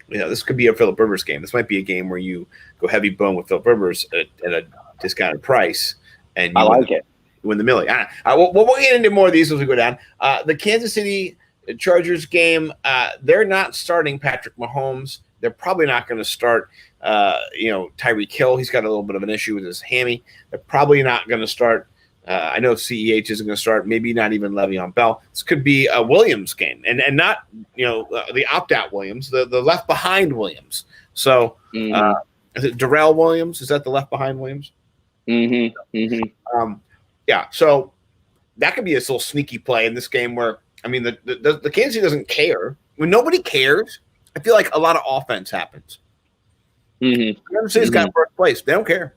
Speaker 3: this could be a Phillip Rivers game. This might be a game where you go heavy bone with Phillip Rivers at a discounted price, and
Speaker 2: I like it.
Speaker 3: Win the millie. We'll get into more of these as we go down. The Kansas City Chargers game, they're not starting Patrick Mahomes. They're probably not going to start, Tyreek Hill. He's got a little bit of an issue with his hammy. They're probably not going to start. I know CEH isn't going to start. Maybe not even Le'Veon Bell. This could be a Williams game, and not the opt-out Williams, the left behind Williams. So is it Darrell Williams? Is that the left behind Williams? Yeah, so that could be a little sneaky play in this game where, the Kansas City doesn't care. When nobody cares, I feel like a lot of offense happens. Kansas City's got first place. They don't care.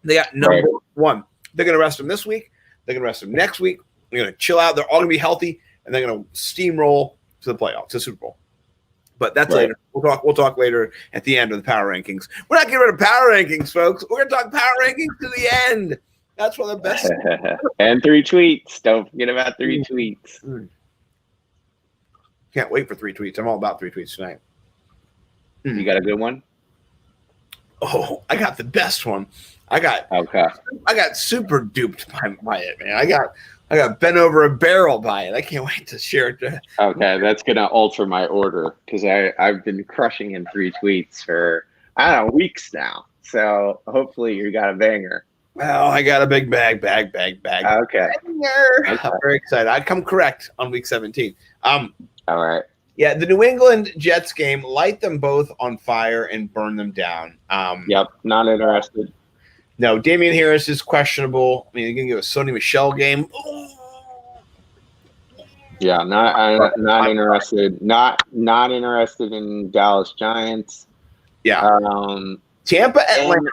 Speaker 3: They got number one. They're going to rest them this week. They're going to rest them next week. They're going to chill out. They're all going to be healthy, and they're going to steamroll to the playoffs, to the Super Bowl. But that's later. We'll talk later at the end of the power rankings. We're not getting rid of power rankings, folks. We're going to talk power rankings to the end. That's one of the best.
Speaker 2: And 3 tweets. Don't forget about 3 tweets.
Speaker 3: Can't wait for 3 tweets. I'm all about 3 tweets tonight.
Speaker 2: You got a good one?
Speaker 3: Oh, I got the best one. I got super duped by it, man. I got bent over a barrel by it. I can't wait to share it.
Speaker 2: Okay, that's gonna alter my order because I've been crushing in 3 tweets for weeks now. So hopefully you got a banger.
Speaker 3: Well, I got a big bag.
Speaker 2: Okay.
Speaker 3: I'm very excited. I come correct on week 17.
Speaker 2: All right.
Speaker 3: Yeah, the New England Jets game, light them both on fire and burn them down.
Speaker 2: Yep, not interested.
Speaker 3: No, Damian Harris is questionable. You're going to give a Sony Michel game. Ooh.
Speaker 2: Yeah, not interested. Not interested in Dallas Giants.
Speaker 3: Yeah. Tampa, Atlanta.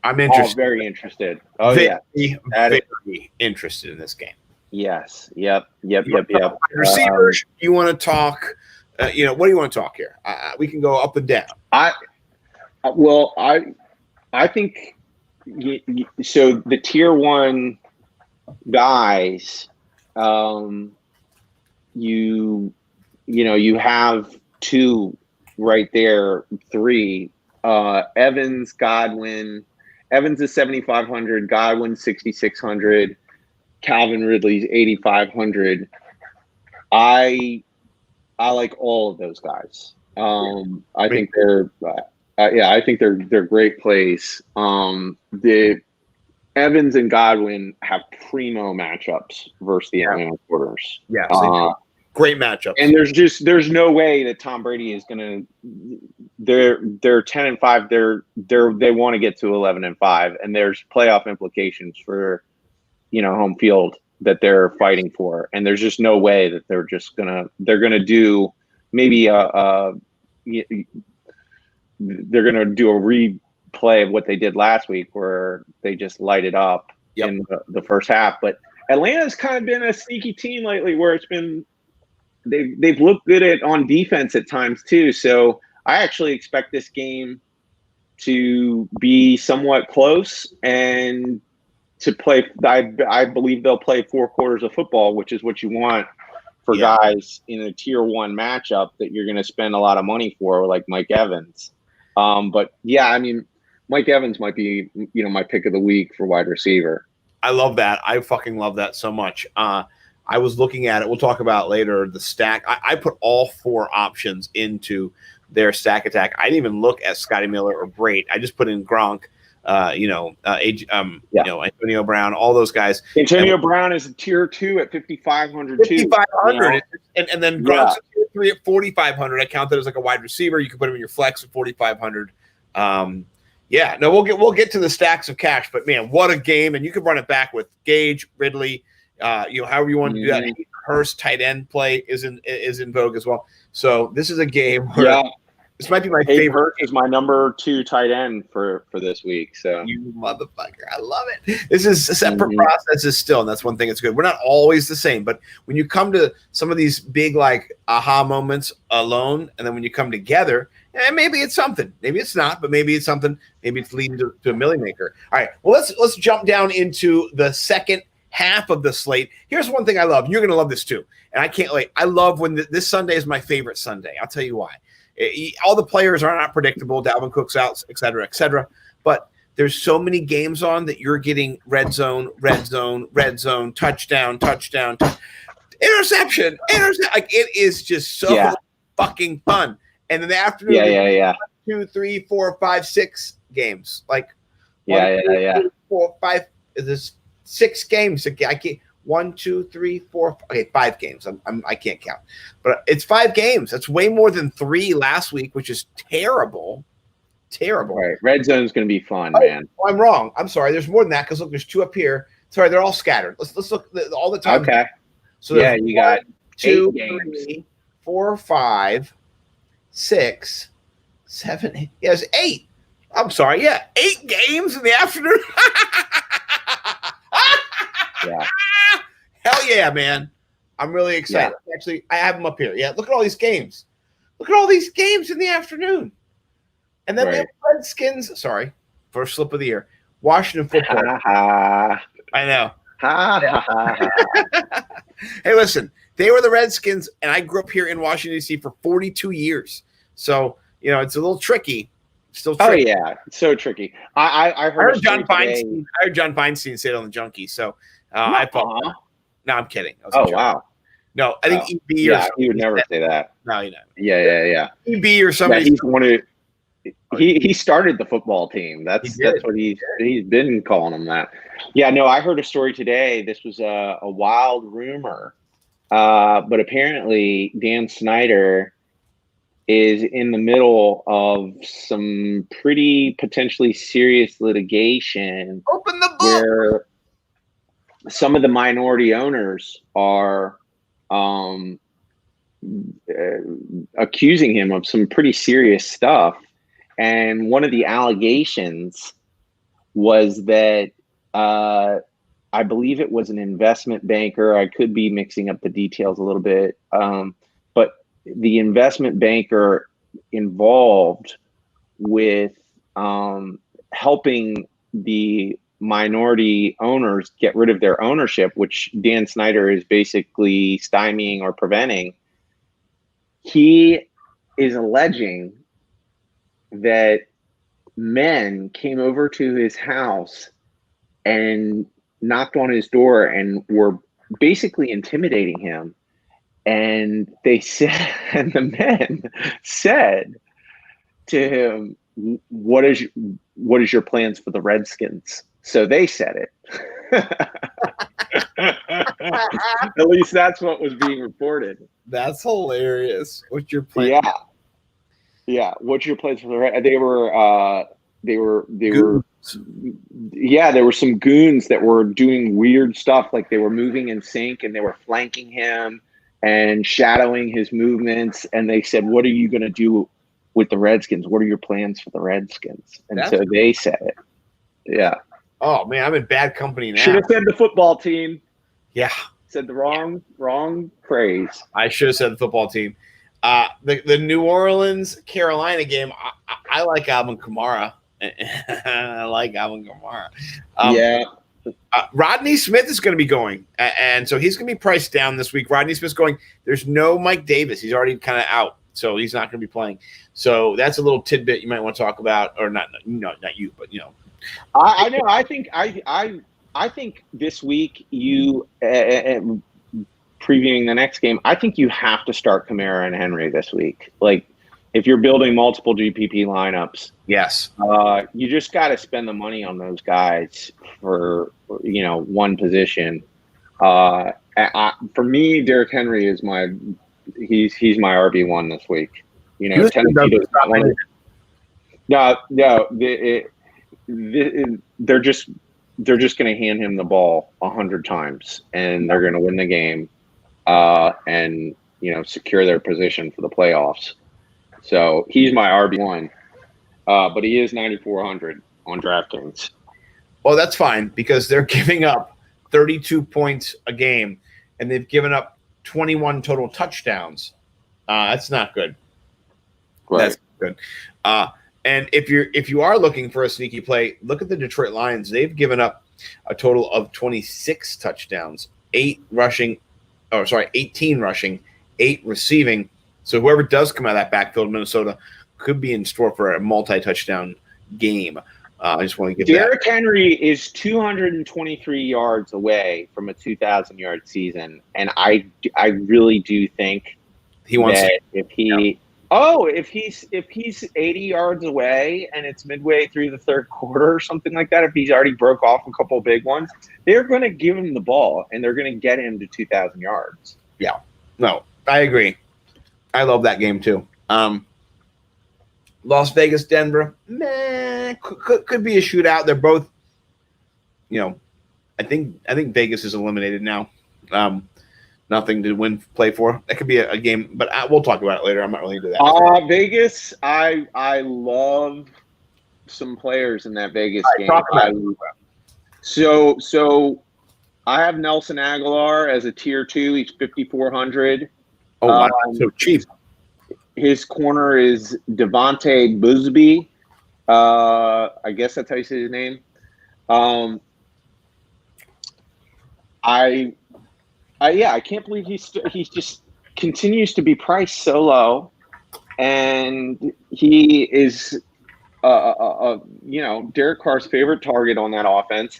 Speaker 3: I'm interested.
Speaker 2: Very interested. Oh,
Speaker 3: very,
Speaker 2: yeah.
Speaker 3: Very interested in this game.
Speaker 2: Yes. Yep.
Speaker 3: Receivers, you want to talk, what do you want to talk here? We can go up and down.
Speaker 2: I think so. The tier one guys, you have two right there, three. Evans, Godwin. Evans is 7,500. Godwin 6,600. Calvin Ridley's 8,500. I like all of those guys. I think they're great plays. The Evans and Godwin have primo matchups versus the Atlanta Quarters.
Speaker 3: Yeah, great matchups.
Speaker 2: And there's no way that Tom Brady is gonna. They're 10-5. They want to get to 11-5, and there's playoff implications for home field that they're fighting for, and there's just no way that they're gonna do maybe they're gonna do a replay of what they did last week where they just light it up in the first half. But Atlanta's kind of been a sneaky team lately where it's been they've looked good on defense at times too. So I actually expect this game to be somewhat close and to play. I believe they'll play 4 quarters of football, which is what you want for guys in a tier one matchup that you're going to spend a lot of money for, like Mike Evans. But yeah, I mean, Mike Evans might be, my pick of the week for wide receiver.
Speaker 3: I love that. I fucking love that so much. I was looking at it. We'll talk about later the stack. I put all 4 options into their stack attack. I didn't even look at Scotty Miller or Brait. I just put in Gronk, Antonio Brown, all those guys.
Speaker 2: Antonio Brown is a tier 2 at 5,500 too.
Speaker 3: 5,500, and then Gronk's a tier 3 at 4,500. I count that as like a wide receiver. You can put him in your flex at 4,500. We'll get to the stacks of cash, but man, what a game! And you can run it back with Gage, Ridley, however you want to do that. Hurst tight end play is in vogue as well. So this is a game where this might be my favorite.
Speaker 2: Hurst is my number 2 tight end for this week. So
Speaker 3: you motherfucker, I love it. This is a separate processes still, and that's one thing that's good. We're not always the same, but when you come to some of these big like aha moments alone, and then when you come together, maybe it's something. Maybe it's not, but maybe it's something. Maybe it's leading to a million maker. All right, well let's jump down into the second half of the slate. Here's one thing I love. You're going to love this too, and I can't wait. I love when this Sunday is my favorite Sunday. I'll tell you why. All the players are not predictable. Dalvin Cook's out, et cetera, but there's so many games on that you're getting red zone, touchdown, interception. Like it is just so fucking fun. And in the afternoon, 2, 3, 4, 5, 6 games. Like 1, 2, 3, 4, 5. There's 6 games. I can't. 1, 2, 3, 4. Okay, 5 games. I can't count, but it's 5 games. That's way more than 3 last week, which is terrible.
Speaker 2: Right, red zone's going to be fun, man.
Speaker 3: Oh, I'm wrong. I'm sorry. There's more than that because look, there's 2 up here. Sorry, they're all scattered. Let's look all the time.
Speaker 2: Okay.
Speaker 3: So
Speaker 2: you got
Speaker 3: 2,
Speaker 2: 8
Speaker 3: 3, 4, 5, 6, 7, 8. Yeah, it's 8. I'm sorry. Yeah, 8 games in the afternoon.
Speaker 2: Yeah.
Speaker 3: Hell yeah, man. I'm really excited. Yeah. Actually, I have them up here. Yeah, look at all these games. Look at all these games in the afternoon. And then we have Redskins. Sorry, first slip of the year. Washington football. I know. Hey, listen, they were the Redskins, and I grew up here in Washington, D.C. for 42 years. So, it's a little tricky. Still tricky.
Speaker 2: Oh, yeah. It's so tricky. I heard
Speaker 3: John Feinstein. I heard John Feinstein say it on the Junkie. So I thought, no, I'm kidding.
Speaker 2: Wow.
Speaker 3: No, I think EB or something.
Speaker 2: He would never say that.
Speaker 3: No,
Speaker 2: Yeah.
Speaker 3: EB or something.
Speaker 2: He's one of. He started the football team. That's what he's been calling them that. Yeah, no, I heard a story today. This was a wild rumor, but apparently Dan Snyder is in the middle of some pretty potentially serious litigation.
Speaker 3: Open the book.
Speaker 2: Where some of the minority owners are accusing him of some pretty serious stuff. and one of the allegations was that I believe it was an investment banker. I could be mixing up the details a little bit, but the investment banker involved with helping the minority owners get rid of their ownership, which Dan Snyder is basically stymieing or preventing. He is alleging that men came over to his house and knocked on his door and were basically intimidating him. And they said, and the men said to him, what is your plans for the Redskins? So they said it. At least that's what was being reported.
Speaker 3: That's hilarious. What's your plan?
Speaker 2: Yeah. What's your plans for the Redskins? They were there were some goons that were doing weird stuff, like they were moving in sync and they were flanking him and shadowing his movements. And they said, what are you going to do with the Redskins? What are your plans for the Redskins? And so they said it. Yeah.
Speaker 3: Oh man, I'm in bad company now.
Speaker 2: Should have said the football team.
Speaker 3: Yeah.
Speaker 2: Said the wrong phrase.
Speaker 3: I should have said the football team. The New Orleans Carolina game, I like Alvin Kamara. I like Alvin Kamara. Rodney Smith is going to be going, and so he's going to be priced down this week. Rodney Smith's going. There's no Mike Davis. He's already kind of out, so he's not going to be playing. So that's a little tidbit you might want to talk about, or not you, but
Speaker 2: I know. I think this week you previewing the next game. I think you have to start Kamara and Henry this week. Like, if you're building multiple GPP lineups,
Speaker 3: yes,
Speaker 2: you just got to spend the money on those guys for one position. For me, Derrick Henry is he's my RB1 this week. They're just going to hand him the ball 100 times, and they're going to win the game, and secure their position for the playoffs. So he's my RB1, but he is 9,400 on DraftKings.
Speaker 3: Well, that's fine because they're giving up 32 points a game, and they've given up 21 total touchdowns. That's not good.
Speaker 2: Right.
Speaker 3: That's good. And if you are looking for a sneaky play, look at the Detroit Lions. They've given up a total of 26 touchdowns, 18 rushing, 8 receiving. So whoever does come out of that backfield in Minnesota could be in store for a multi-touchdown game. I just want to get
Speaker 2: Derrick Henry is 223 yards away from a 2,000-yard season, and I really do think
Speaker 3: he wants
Speaker 2: that if he's 80 yards away and it's midway through the third quarter or something like that, if he's already broke off a couple of big ones, they're going to give him the ball and they're going to get him to 2,000 yards.
Speaker 3: Yeah. No, I agree. I love that game too. Las Vegas, Denver, could be a shootout. They're both, I think Vegas is eliminated now. Nothing to play for. That could be a game, but we'll talk about it later. I'm not really into that.
Speaker 2: Vegas, I love some players in that Vegas game. So I have Nelson Aguilar as a tier 2. He's 5,400.
Speaker 3: Oh, wow. So cheap.
Speaker 2: His corner is Devontae Busby. I guess that's how you say his name. I can't believe he just continues to be priced so low, and he is, Derek Carr's favorite target on that offense.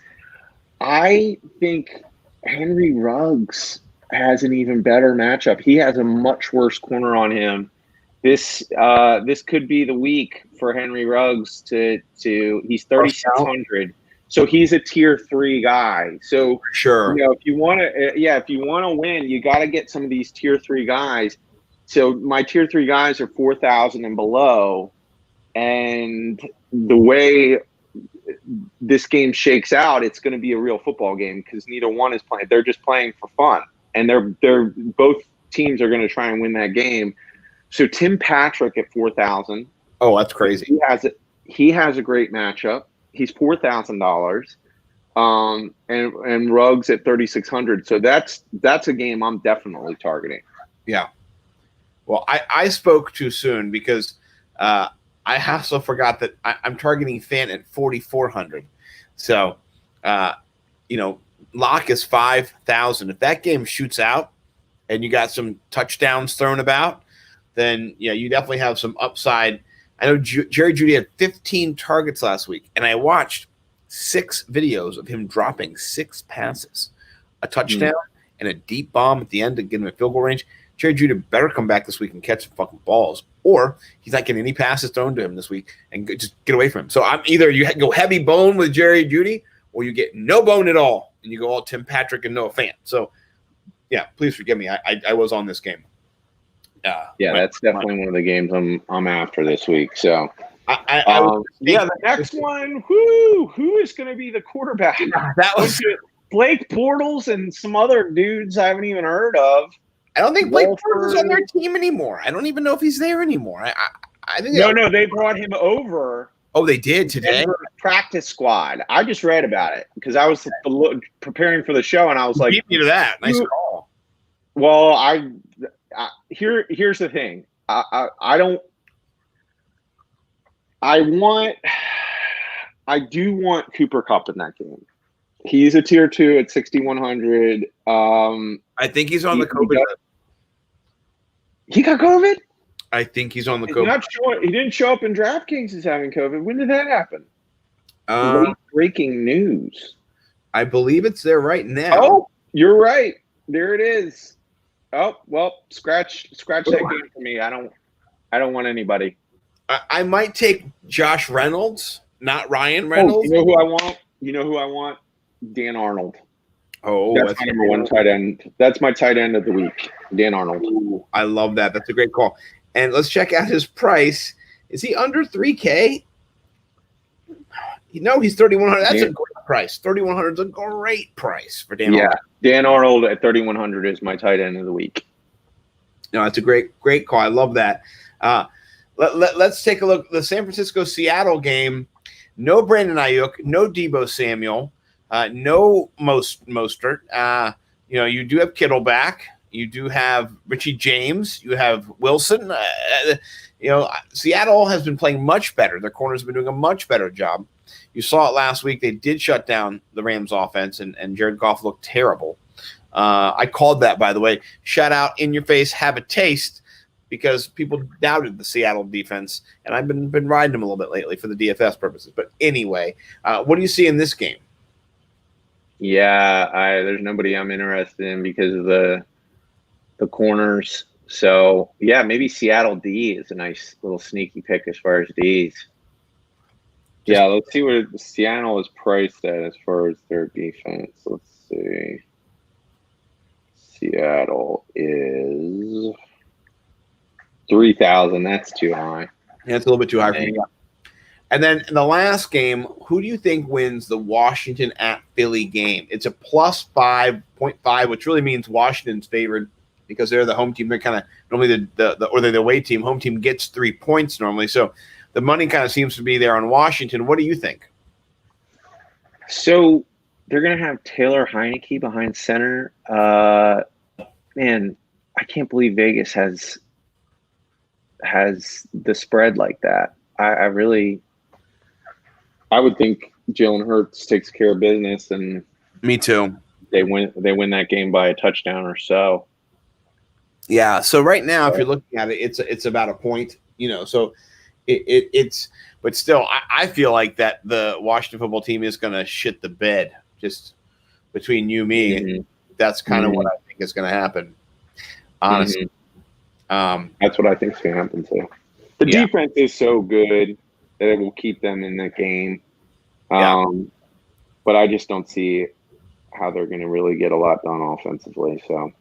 Speaker 2: I think Henry Ruggs has an even better matchup. He has a much worse corner on him. This could be the week for Henry Ruggs to he's 3,600. So he's a tier 3 guy. So
Speaker 3: sure,
Speaker 2: if you want to win, you got to get some of these tier 3 guys. So my tier 3 guys are 4,000 and below, and the way this game shakes out, it's going to be a real football game because neither one is playing. They're just playing for fun, and they're both teams are going to try and win that game. So Tim Patrick at 4,000
Speaker 3: Oh, that's crazy.
Speaker 2: He has a great matchup. He's $4,000. And Ruggs at 3,600. So that's a game I'm definitely targeting.
Speaker 3: Yeah. Well, I spoke too soon because I also forgot that I'm targeting Fant at 4,400. So, lock is 5,000. If that game shoots out and you got some touchdowns thrown about, then yeah, you definitely have some upside. I know Jerry Jeudy had 15 targets last week, and I watched 6 videos of him dropping 6 passes, a touchdown and a deep bomb at the end to get him a field goal range. Jerry Jeudy better come back this week and catch some fucking balls, or he's not getting any passes thrown to him this week, and just get away from him. So I'm either you go heavy bone with Jerry Jeudy, or you get no bone at all, and you go all Tim Patrick and Noah Fant. So, yeah, please forgive me. I was on this game.
Speaker 2: That's definitely one of the games I'm after this week. So, the next one. Who is going to be the quarterback?
Speaker 3: That was
Speaker 2: Blake Bortles and some other dudes I haven't even heard of.
Speaker 3: I don't think Blake Bortles is on their team anymore. I don't even know if he's there anymore. I think
Speaker 2: they brought him over.
Speaker 3: Oh, they did today?
Speaker 2: Practice squad. I just read about it because I was preparing for the show, and I was like,
Speaker 3: beat me to that. Nice call.
Speaker 2: Well, here's the thing. I do want Cooper Kupp in that game. He's a tier 2 at 6,100.
Speaker 3: I think he's on the COVID.
Speaker 2: He got COVID?
Speaker 3: I think he's on the COVID.
Speaker 2: He didn't show up in DraftKings as having COVID. When did that happen? Late breaking news.
Speaker 3: I believe it's there right now.
Speaker 2: Oh, you're right. There it is. Oh, well, scratch that game for me. I don't want anybody.
Speaker 3: I might take Josh Reynolds, not Ryan Reynolds.
Speaker 2: You know who I want? Dan Arnold.
Speaker 3: Oh,
Speaker 2: that's my number one tight end. That's my tight end of the week, Dan Arnold.
Speaker 3: Ooh, I love that. That's a great call. And let's check out his price. Is he under 3K? No, he's 3,100. That's a great price. 3,100 is a great price for Dan Arnold.
Speaker 2: Dan Arnold at 3,100 is my tight end of the week.
Speaker 3: No, it's a great call. I love that. Let's take a look. The San Francisco-Seattle game. No Brandon Ayuk. No Deebo Samuel. No Mostert. You do have Kittle back. You do have Richie James. You have Wilson. Seattle has been playing much better. Their corners have been doing a much better job. You saw it last week. They did shut down the Rams offense, and Jared Goff looked terrible. I called that, by the way. Shout out, in your face, have a taste, because people doubted the Seattle defense, and I've been riding them a little bit lately for the DFS purposes. But anyway, what do you see in this game?
Speaker 2: Yeah, there's nobody I'm interested in because of the corners. So, yeah, maybe Seattle D is a nice little sneaky pick as far as Ds. Yeah, let's see what Seattle is priced at as far as their defense. Let's see. Seattle is 3,000. That's too high.
Speaker 3: Yeah, it's a little bit too high for me. And then in the last game, who do you think wins the Washington at Philly game? It's a plus 5.5, which really means Washington's favored because they're the home team. They're kind of normally they're the away team. Home team gets 3 points normally. So the money kind of seems to be there on Washington. What do you think?
Speaker 2: So they're going to have Taylor Heineke behind center. Man, I can't believe Vegas has the spread like that. I would think Jalen Hurts takes care of business, and
Speaker 3: me too.
Speaker 2: They win that game by a touchdown or so.
Speaker 3: Yeah. So right now, if you're looking at it, it's about a point. So it's but still, I feel like that the Washington football team is going to shit the bed. Just between you and me,
Speaker 2: Mm-hmm.
Speaker 3: That's kind of what I think is going to happen. Honestly,
Speaker 2: that's what I think is going to happen too. The defense is so good that it will keep them in the game. But I just don't see how they're going to really get a lot done offensively. So,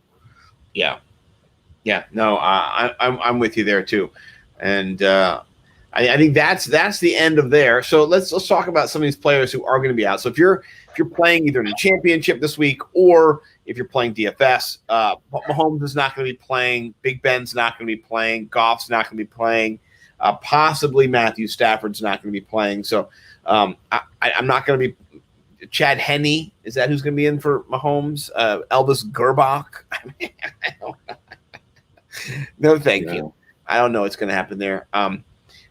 Speaker 3: no, I'm with you there too, and I think that's the end of there. So let's talk about some of these players who are going to be out. So if you're playing either in the championship this week or if you're playing DFS, Mahomes is not going to be playing. Big Ben's not going to be playing. Goff's not going to be playing. Possibly Matthew Stafford's not going to be playing. So I'm not going to be. Chad Henne, is that who's going to be in for Mahomes? Elvis Gerbach? No, thank you. I don't know what's going to happen there.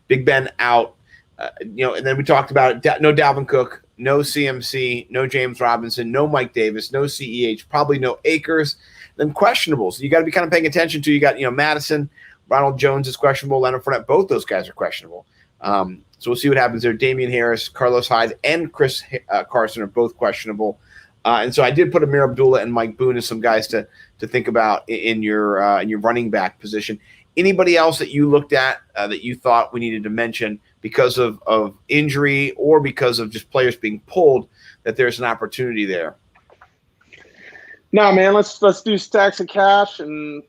Speaker 3: Big Ben out. And then we talked about it. No Dalvin Cook, no CMC, no James Robinson, no Mike Davis, no CEH, probably no Akers. Then questionables. You got to be kind of paying attention to. You got Madison, Ronald Jones is questionable, Leonard Fournette. Both those guys are questionable. So we'll see what happens there. Damian Harris, Carlos Hyde, and Chris Carson are both questionable. And so I did put Amir Abdullah and Mike Boone as some guys to think about in your running back position. Anybody else that you looked at that you thought we needed to mention because of injury or because of just players being pulled, that there's an opportunity there?
Speaker 2: No, man, let's do stacks of cash and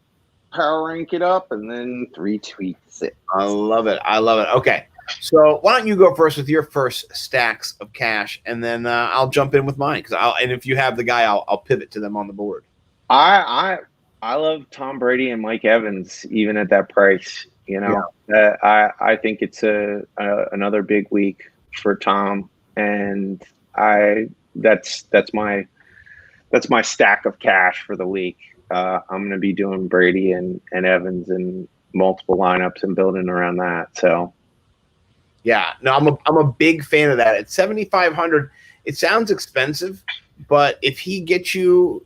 Speaker 2: power rank it up and then 3 tweets it.
Speaker 3: I love it. Okay. So why don't you go first with your first stacks of cash, and then I'll jump in with mine and if you have the guy, I'll pivot to them on the board.
Speaker 2: I love Tom Brady and Mike Evans even at that price. I think it's another big week for Tom, and that's my stack of cash for the week. I'm going to be doing Brady and Evans in multiple lineups and building around that. So,
Speaker 3: yeah, no, I'm a big fan of that. At 7,500, it sounds expensive, but if he gets you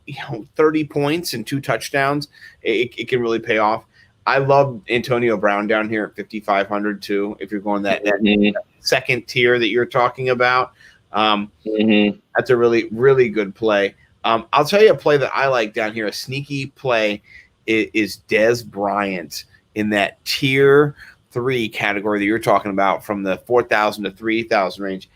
Speaker 3: 30 points and 2 touchdowns, it can really pay off. I love Antonio Brown down here at 5,500 too. If you're going that second tier that you're talking about, that's a really, really good play. I'll tell you a play that I like down here. A sneaky play is Dez Bryant in that tier 3 category that you're talking about, from the 4,000 to 3,000 range.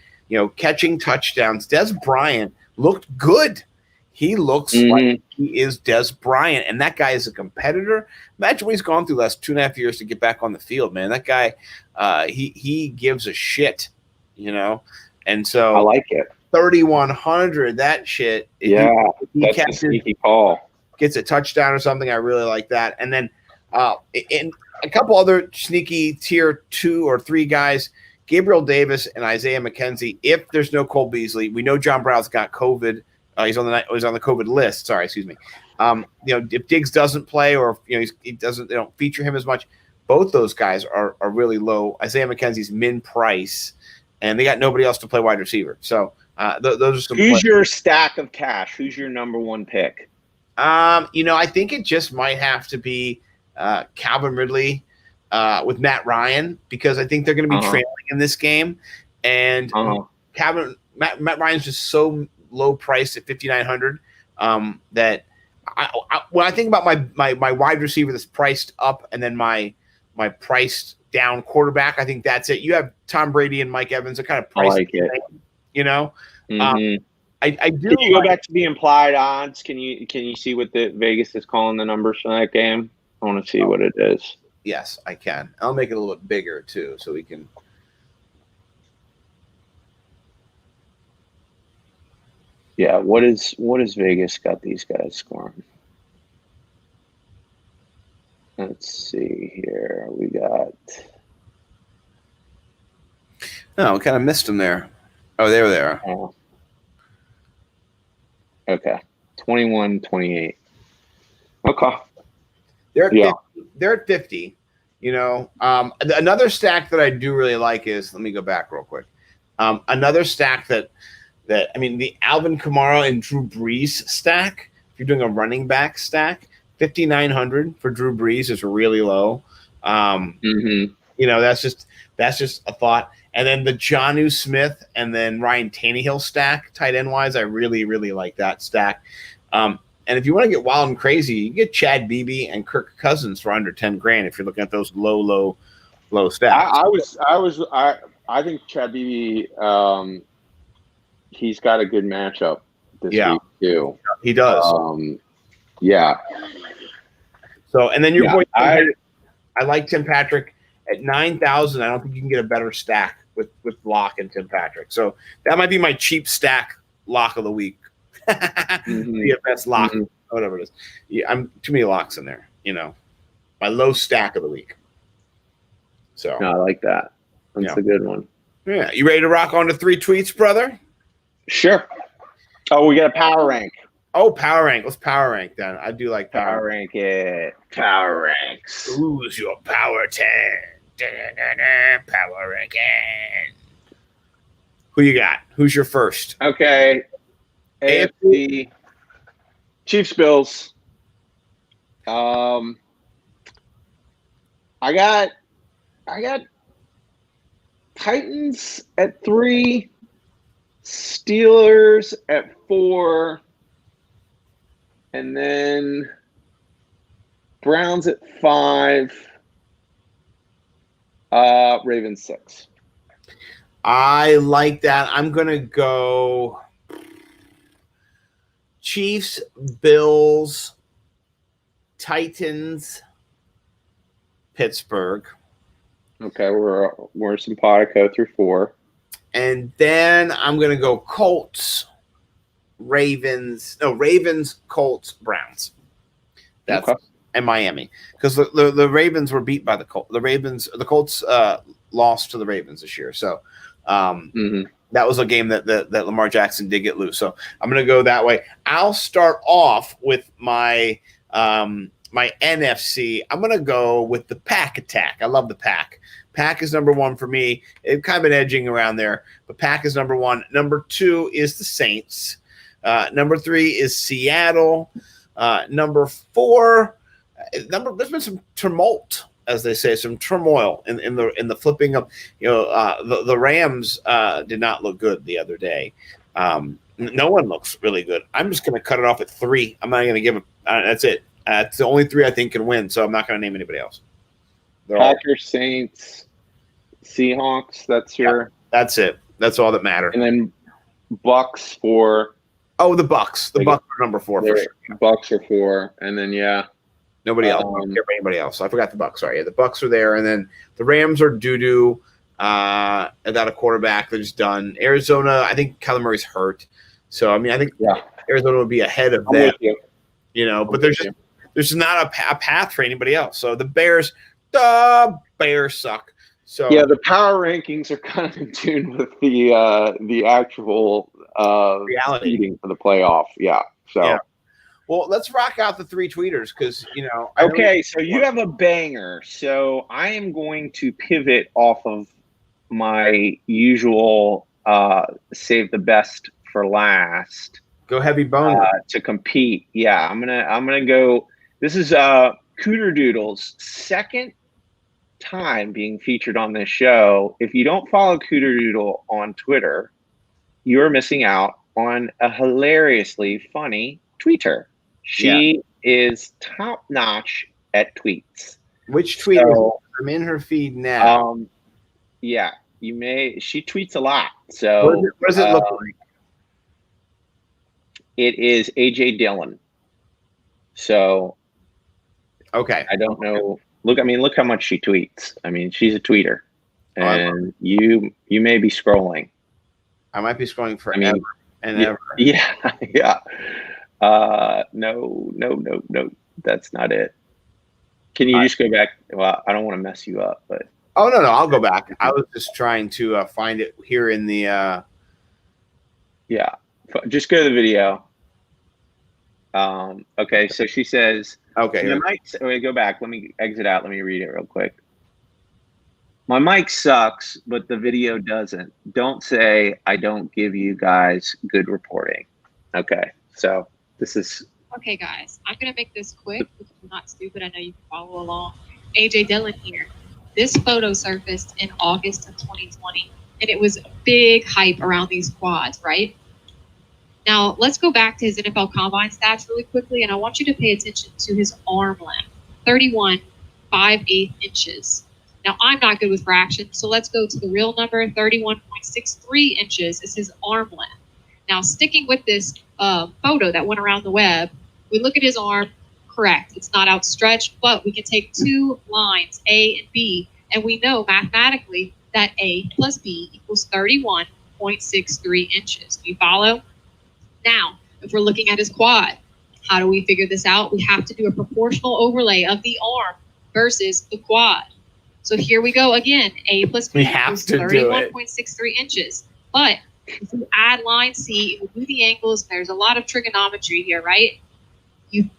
Speaker 3: Catching touchdowns. Dez Bryant looked good. He looks like he is Dez Bryant, and that guy is a competitor. Imagine what he's gone through the last 2.5 years to get back on the field, man. That guy, he gives a shit, And so
Speaker 2: I like it.
Speaker 3: 3,100, that shit.
Speaker 2: That's a sneaky call.
Speaker 3: Gets a touchdown or something. I really like that. And then in a couple other sneaky tier 2 or 3 guys, Gabriel Davis and Isaiah McKenzie. If there's no Cole Beasley, we know John Brown's got COVID. He's on the COVID list. Sorry, excuse me. If Diggs doesn't play, or if he doesn't, they don't feature him as much. Both those guys are really low. Isaiah McKenzie's min price, and they got nobody else to play wide receiver. So those are some.
Speaker 2: Who's your stack of cash? Who's your number 1 pick?
Speaker 3: I think it just might have to be Calvin Ridley with Matt Ryan, because I think they're going to be trailing in this game, and Matt Ryan's just so low priced at 5,900 that when I think about my wide receiver that's priced up, and then my priced down quarterback, I think that's it. You have Tom Brady and Mike Evans are kind of priced.
Speaker 2: I like it.
Speaker 3: I do.
Speaker 2: Can you go back to the implied odds? Can you see what the Vegas is calling the numbers for that game? I want to see what it is.
Speaker 3: Yes, I can. I'll make it a little bit bigger too, so we can.
Speaker 2: Yeah, what is Vegas got these guys scoring? Let's see here. We got.
Speaker 3: No, we kind of missed them there. Oh, they were there.
Speaker 2: Okay, 21-28. Okay.
Speaker 3: They're at 50. Another stack that I do really like is, let me go back real quick. Another stack that the Alvin Kamara and Drew Brees stack, if you're doing a running back stack, 5,900 for Drew Brees is really low. That's just a thought. And then the Jonnu Smith and then Ryan Tannehill stack, tight end wise, I really, really like that stack. And if you want to get wild and crazy, you can get Chad Beebe and Kirk Cousins for under 10 grand if you're looking at those low stacks.
Speaker 2: I think Chad Beebe, he's got a good matchup this week too.
Speaker 3: He does.
Speaker 2: Yeah.
Speaker 3: So, and then your boy, I like Tim Patrick at 9,000. I don't think you can get a better stack with Lock and Tim Patrick. So that might be my cheap stack lock of the week. DFS lock, whatever it is. Yeah, I'm too many locks in there. My low stack of the week. So
Speaker 2: No, I like that. That's a good one.
Speaker 3: yeah, you ready to rock on to 3 tweets, brother?
Speaker 2: Sure. Oh, we got a power rank.
Speaker 3: Oh, power rank. Let's power rank then. I do like
Speaker 2: Power rank it. Power ranks.
Speaker 3: Who's your power 10? Power ranking. Who you got? Who's your first?
Speaker 2: Okay. AFC Chiefs Bills. I got Titans at 3, Steelers at 4, and then Browns at 5, Ravens 6.
Speaker 3: I like that. I'm going to go Chiefs, Bills, Titans, Pittsburgh.
Speaker 2: Okay, we're simpatico through 4.
Speaker 3: And then I'm going to go Colts, Ravens, Colts, Browns. That's
Speaker 2: Okay.
Speaker 3: and Miami, because the Ravens were beat by the Colts. The Colts lost to the Ravens this year, so that was a game that Lamar Jackson did get loose. So I'm going to go that way. I'll start off with my my NFC. I'm going to go with the Pack attack. I love the Pack. Pack is number 1 for me. It's kind of been edging around there, but Pack is number 1. Number 2 is the Saints. Number 3 is Seattle. Number 4, there's been some tumult, as they say, some turmoil in the flipping of, the Rams did not look good the other day. No one looks really good. I'm just going to cut it off at 3. I'm not going to give it. That's it. It's the only 3 I think can win, so I'm not going to name anybody else.
Speaker 2: Packers, Saints, Seahawks.
Speaker 3: That's it. That's all that matters.
Speaker 2: And then Bucks for.
Speaker 3: Oh, the Bucks. The Bucks are number 4 for sure.
Speaker 2: Bucks are 4, and then
Speaker 3: nobody else. I don't care about anybody else. I forgot the Bucks. Sorry, the Bucks are there, and then the Rams are doo-doo. Without a quarterback, they're just done. Arizona, I think Kyler Murray's hurt, so I mean, I think Arizona would be ahead of them. But there's just not a path for anybody else. So the Bears suck. So
Speaker 2: yeah, the power rankings are kind of in tune with the actual
Speaker 3: reality
Speaker 2: seeding for the playoff. Yeah. So.
Speaker 3: Yeah. Well, let's rock out the 3 tweeters because
Speaker 2: Okay, so you have a banger. So I am going to pivot off of my usual save the best for last.
Speaker 3: Go heavy bone
Speaker 2: to compete. Yeah, I'm gonna go. This is Cooter Doodle's second time being featured on this show. If you don't follow Cooter Doodle on Twitter, you're missing out on a hilariously funny tweeter. She is top notch at tweets.
Speaker 3: Which tweet? I'm in her feed now.
Speaker 2: Yeah, you may. She tweets a lot. So
Speaker 3: what does it look like?
Speaker 2: It is AJ Dillon. So
Speaker 3: okay,
Speaker 2: I don't know. Look how much she tweets. I mean, she's a tweeter, and you may be scrolling.
Speaker 3: I might be scrolling forever and ever.
Speaker 2: Yeah. No, that's not it. Can you just go back? Well, I don't want to mess you up, but.
Speaker 3: Oh, no, I'll go back. I was just trying to find it here in the.
Speaker 2: Yeah, just go to the video. Okay, so she says.
Speaker 3: Okay.
Speaker 2: Wait, go back. Let me exit out. Let me read it real quick. My mic sucks, but the video doesn't. Don't say I don't give you guys good reporting. Okay, so this is.
Speaker 4: Okay, guys, I'm going to make this quick because I'm not stupid. I know you can follow along. AJ Dillon here. This photo surfaced in August of 2020, and it was big hype around these quads, right? Now, let's go back to his NFL Combine stats really quickly, and I want you to pay attention to his arm length, 31.58 inches. Now, I'm not good with fractions, so let's go to the real number. 31.63 inches is his arm length. Now, sticking with this photo that went around the web, we look at his arm. Correct. It's not outstretched, but we can take 2 lines, A and B, and we know mathematically that A plus B equals 31.63 inches. Do you follow? Now, if we're looking at his quad, how do we figure this out? We have to do a proportional overlay of the arm versus the quad. So here we go again. A plus B
Speaker 3: We have
Speaker 4: equals
Speaker 3: to do it.
Speaker 4: 31.63 inches. But if you add line C, you do the angles. There's a lot of trigonometry here, right? You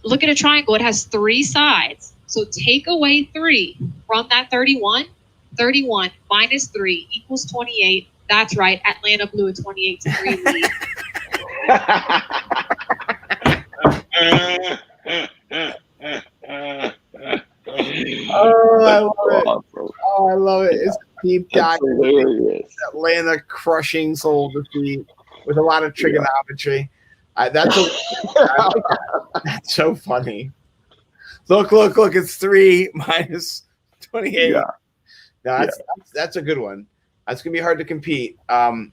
Speaker 4: look at a triangle. It has 3 sides. So take away 3 from that 31. 31 minus 3 equals 28. That's right. Atlanta blew a 28-3 lead.
Speaker 3: Oh, I love it. Oh, I love it. It's a deep dive.
Speaker 2: That's hilarious.
Speaker 3: Atlanta crushing Seoul defeat with a lot of trigonometry. That's so funny. Look! It's 3 minus 28.
Speaker 2: Yeah.
Speaker 3: No, that's a good one. That's gonna be hard to compete. I'm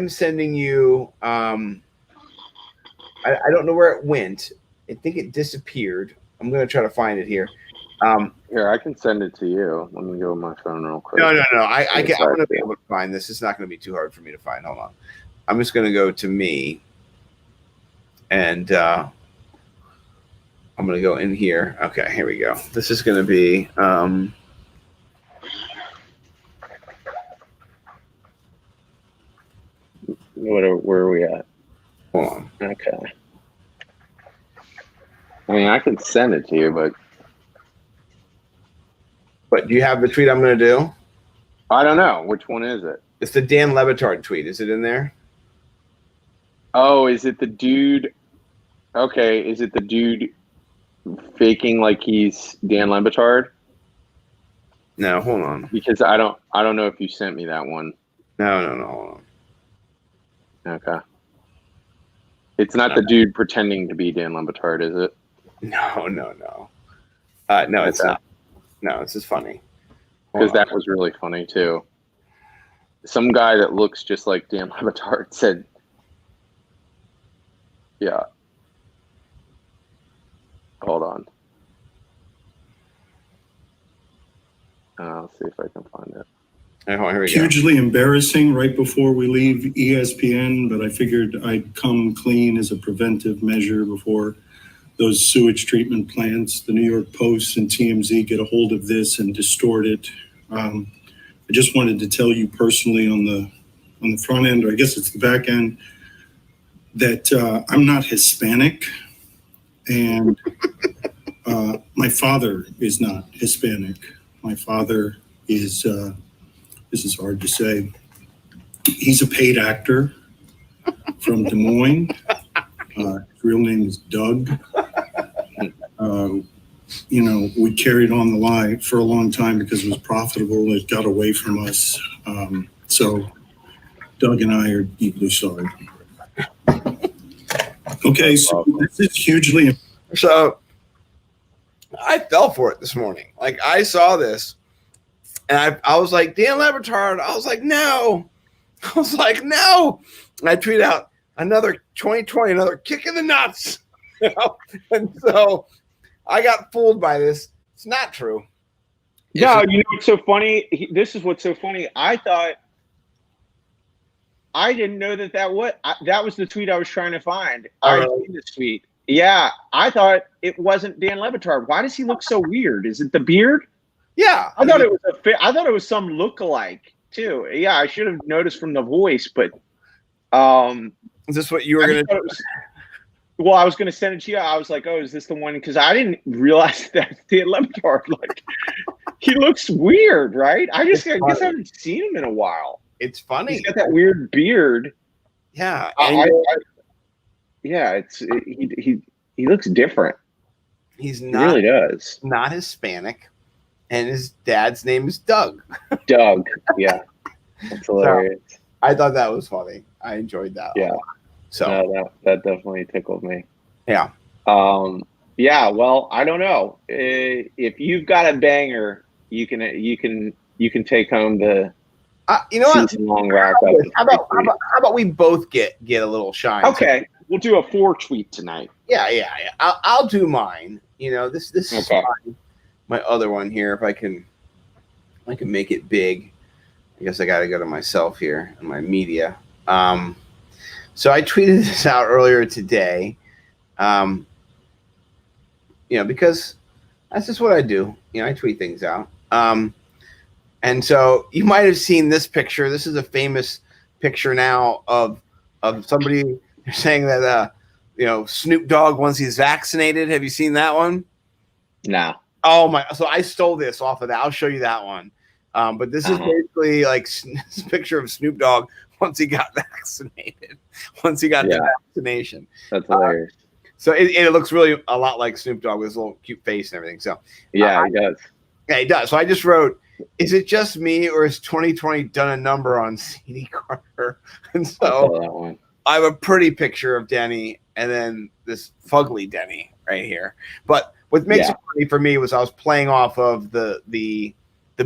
Speaker 3: sending you. I don't know where it went. I think it disappeared. I'm gonna try to find it here.
Speaker 2: Here, I can send it to you. Let me go with my phone real quick.
Speaker 3: No. I'm gonna be able to find this. It's not gonna be too hard for me to find. Hold on. I'm just gonna go to me, and I'm gonna go in here. Okay, here we go. This is gonna be.
Speaker 2: Where are we at?
Speaker 3: Hold on.
Speaker 2: Okay. I mean, I can send it to you, but
Speaker 3: Do you have the tweet I'm gonna do?
Speaker 2: I don't know. Which one is it?
Speaker 3: It's the Dan Levitard tweet. Is it in there?
Speaker 2: Oh, is it the dude? Okay, is it the dude faking like he's Dan Levitard?
Speaker 3: No, hold on.
Speaker 2: Because I don't know if you sent me that one.
Speaker 3: No, hold on.
Speaker 2: Okay. It's not the dude pretending to be Dan Levitard, is it?
Speaker 3: No. No, it's
Speaker 2: Okay.
Speaker 3: not. No, this is funny.
Speaker 2: Because that was really funny too. Some guy that looks just like Dan Levitard said, "Yeah." Hold on. I'll see if I can find it.
Speaker 3: Here we go.
Speaker 5: Hugely embarrassing right before we leave ESPN, but I figured I'd come clean as a preventive measure before those sewage treatment plants, the New York Post and TMZ get a hold of this and distort it. I just wanted to tell you personally on the front end, or I guess it's the back end, that I'm not Hispanic, and my father is not Hispanic. My father is, this is hard to say, he's a paid actor from Des Moines. His real name is Doug. We carried on the lie for a long time because it was profitable. It got away from us. So Doug and I are deeply sorry. Okay, so this is hugely.
Speaker 3: So I fell for it this morning. Like I saw this and I was like, Dan Levitard. I was like, no. And I tweeted out another 2020, another kick in the nuts. And so I got fooled by this. It's not true.
Speaker 2: No, you know what's so funny? This is what's so funny. I didn't know that was the tweet I was trying to find. I seen this tweet. Yeah, I thought it wasn't Dan Levitard. Why does he look so weird? Is it the beard?
Speaker 3: Yeah,
Speaker 2: I thought it was some look-alike too. Yeah, I should have noticed from the voice, but
Speaker 3: is this what you were gonna do?
Speaker 2: Well, I was gonna send it to you. I was like, "Oh, is this the one?" Because I didn't realize that's Dan Levitard. Like, he looks weird, right? I guess I haven't seen him in a while.
Speaker 3: It's funny.
Speaker 2: He's got that weird beard.
Speaker 3: Yeah,
Speaker 2: he looks different.
Speaker 3: He's
Speaker 2: He
Speaker 3: not.
Speaker 2: really does.
Speaker 3: Not Hispanic, and his dad's name is Doug.
Speaker 2: Doug. Yeah, that's hilarious.
Speaker 3: I thought that was funny. I enjoyed that.
Speaker 2: Yeah.
Speaker 3: So
Speaker 2: no, that definitely tickled me.
Speaker 3: Yeah.
Speaker 2: Yeah. Well, I don't know. If you've got a banger, you can take home the season-long wrap up.
Speaker 3: How about we both get a little shine?
Speaker 2: Okay, we'll do a 4 tweet tonight.
Speaker 3: Yeah. I'll do mine. This is
Speaker 2: Okay.
Speaker 3: my other one here. If I can make it big. I guess I got to go to myself here and my media. So I tweeted this out earlier today, because That's just what I do. I tweet things out. And so you might have seen this picture. This is a famous picture now of somebody saying that Snoop Dogg once he's vaccinated. Have you seen that one?
Speaker 2: No.
Speaker 3: Oh my! So I stole this off of that. I'll show you that one. But this is basically like this picture of Snoop Dogg once he got vaccinated. Once he got the vaccination.
Speaker 2: That's hilarious.
Speaker 3: So it looks really a lot like Snoop Dogg with his little cute face and everything. So
Speaker 2: yeah, he does.
Speaker 3: Yeah, he does. So I just wrote, is it just me or has 2020 done a number on CD Carter? And so I have a pretty picture of Denny and then this fugly Denny right here. But what makes it funny for me was I was playing off of the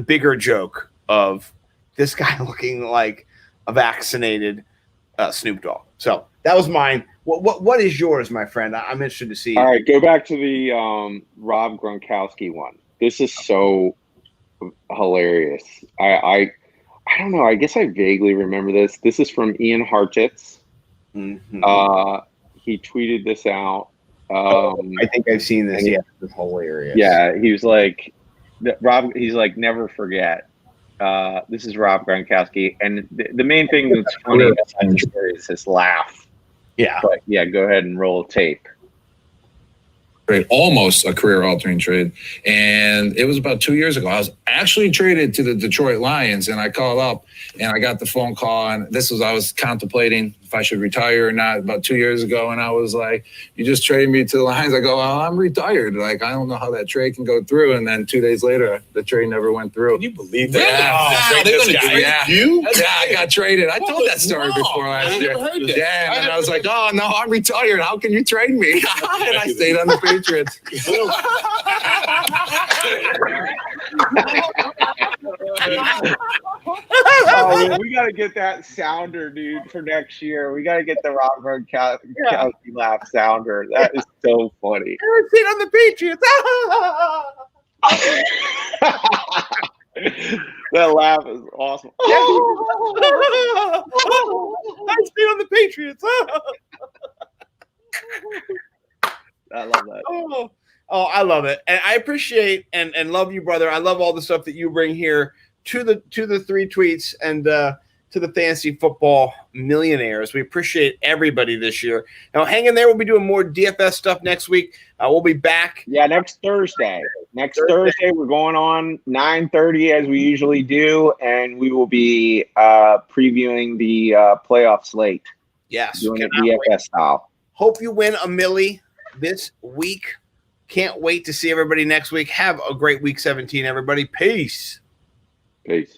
Speaker 3: bigger joke of this guy looking like a vaccinated Snoop Dogg. So that was mine. What is yours, my friend? I'm interested to see.
Speaker 2: All right, go back to the Rob Gronkowski one. This is so hilarious. I don't know. I guess I vaguely remember this. This is from Ian Hartitz.
Speaker 3: Mm-hmm.
Speaker 2: He tweeted this out.
Speaker 3: I think I've seen this. Yeah, it's hilarious.
Speaker 2: Yeah, he was like, he's like, never forget. This is Rob Gronkowski, and the main thing that's funny is his laugh.
Speaker 3: Yeah,
Speaker 2: but yeah, go ahead and roll tape.
Speaker 6: Almost a career-altering trade, and it was about 2 years ago. I was actually traded to the Detroit Lions, and I called up, and I got the phone call, and I was contemplating if I should retire or not about 2 years ago, and I was like, "You just traded me to the Lions." I go, "Well, I'm retired. Like, I don't know how that trade can go through." And then 2 days later, the trade never went through.
Speaker 7: Can you believe that?
Speaker 6: Yeah,
Speaker 7: They're going to trade you?
Speaker 6: Yeah, I got traded. I told that story before last year. Yeah, and I was like, "Oh no, I'm retired. How can you trade me?" And I stayed on the Patriots.
Speaker 2: Oh, we got to get that sounder, dude, for next year. We got to get the Rob Gronkowski laugh sounder. That is so funny.
Speaker 3: Never seen on the Patriots.
Speaker 2: That laugh is awesome.
Speaker 3: I've seen on the Patriots.
Speaker 2: I love that.
Speaker 3: Oh, I love it, and I appreciate and love you, brother. I love all the stuff that you bring here to the 3 tweets and to the fantasy football millionaires. We appreciate everybody this year. Now, hang in there. We'll be doing more DFS stuff next week. We'll be back.
Speaker 2: Yeah, next Thursday. Thursday, we're going on 9:30 as we usually do, and we will be previewing the playoff slate.
Speaker 3: Yes,
Speaker 2: doing it DFS style.
Speaker 3: Hope you win a milli this week. Can't wait to see everybody next week. Have a great week 17, everybody. Peace.
Speaker 2: Peace.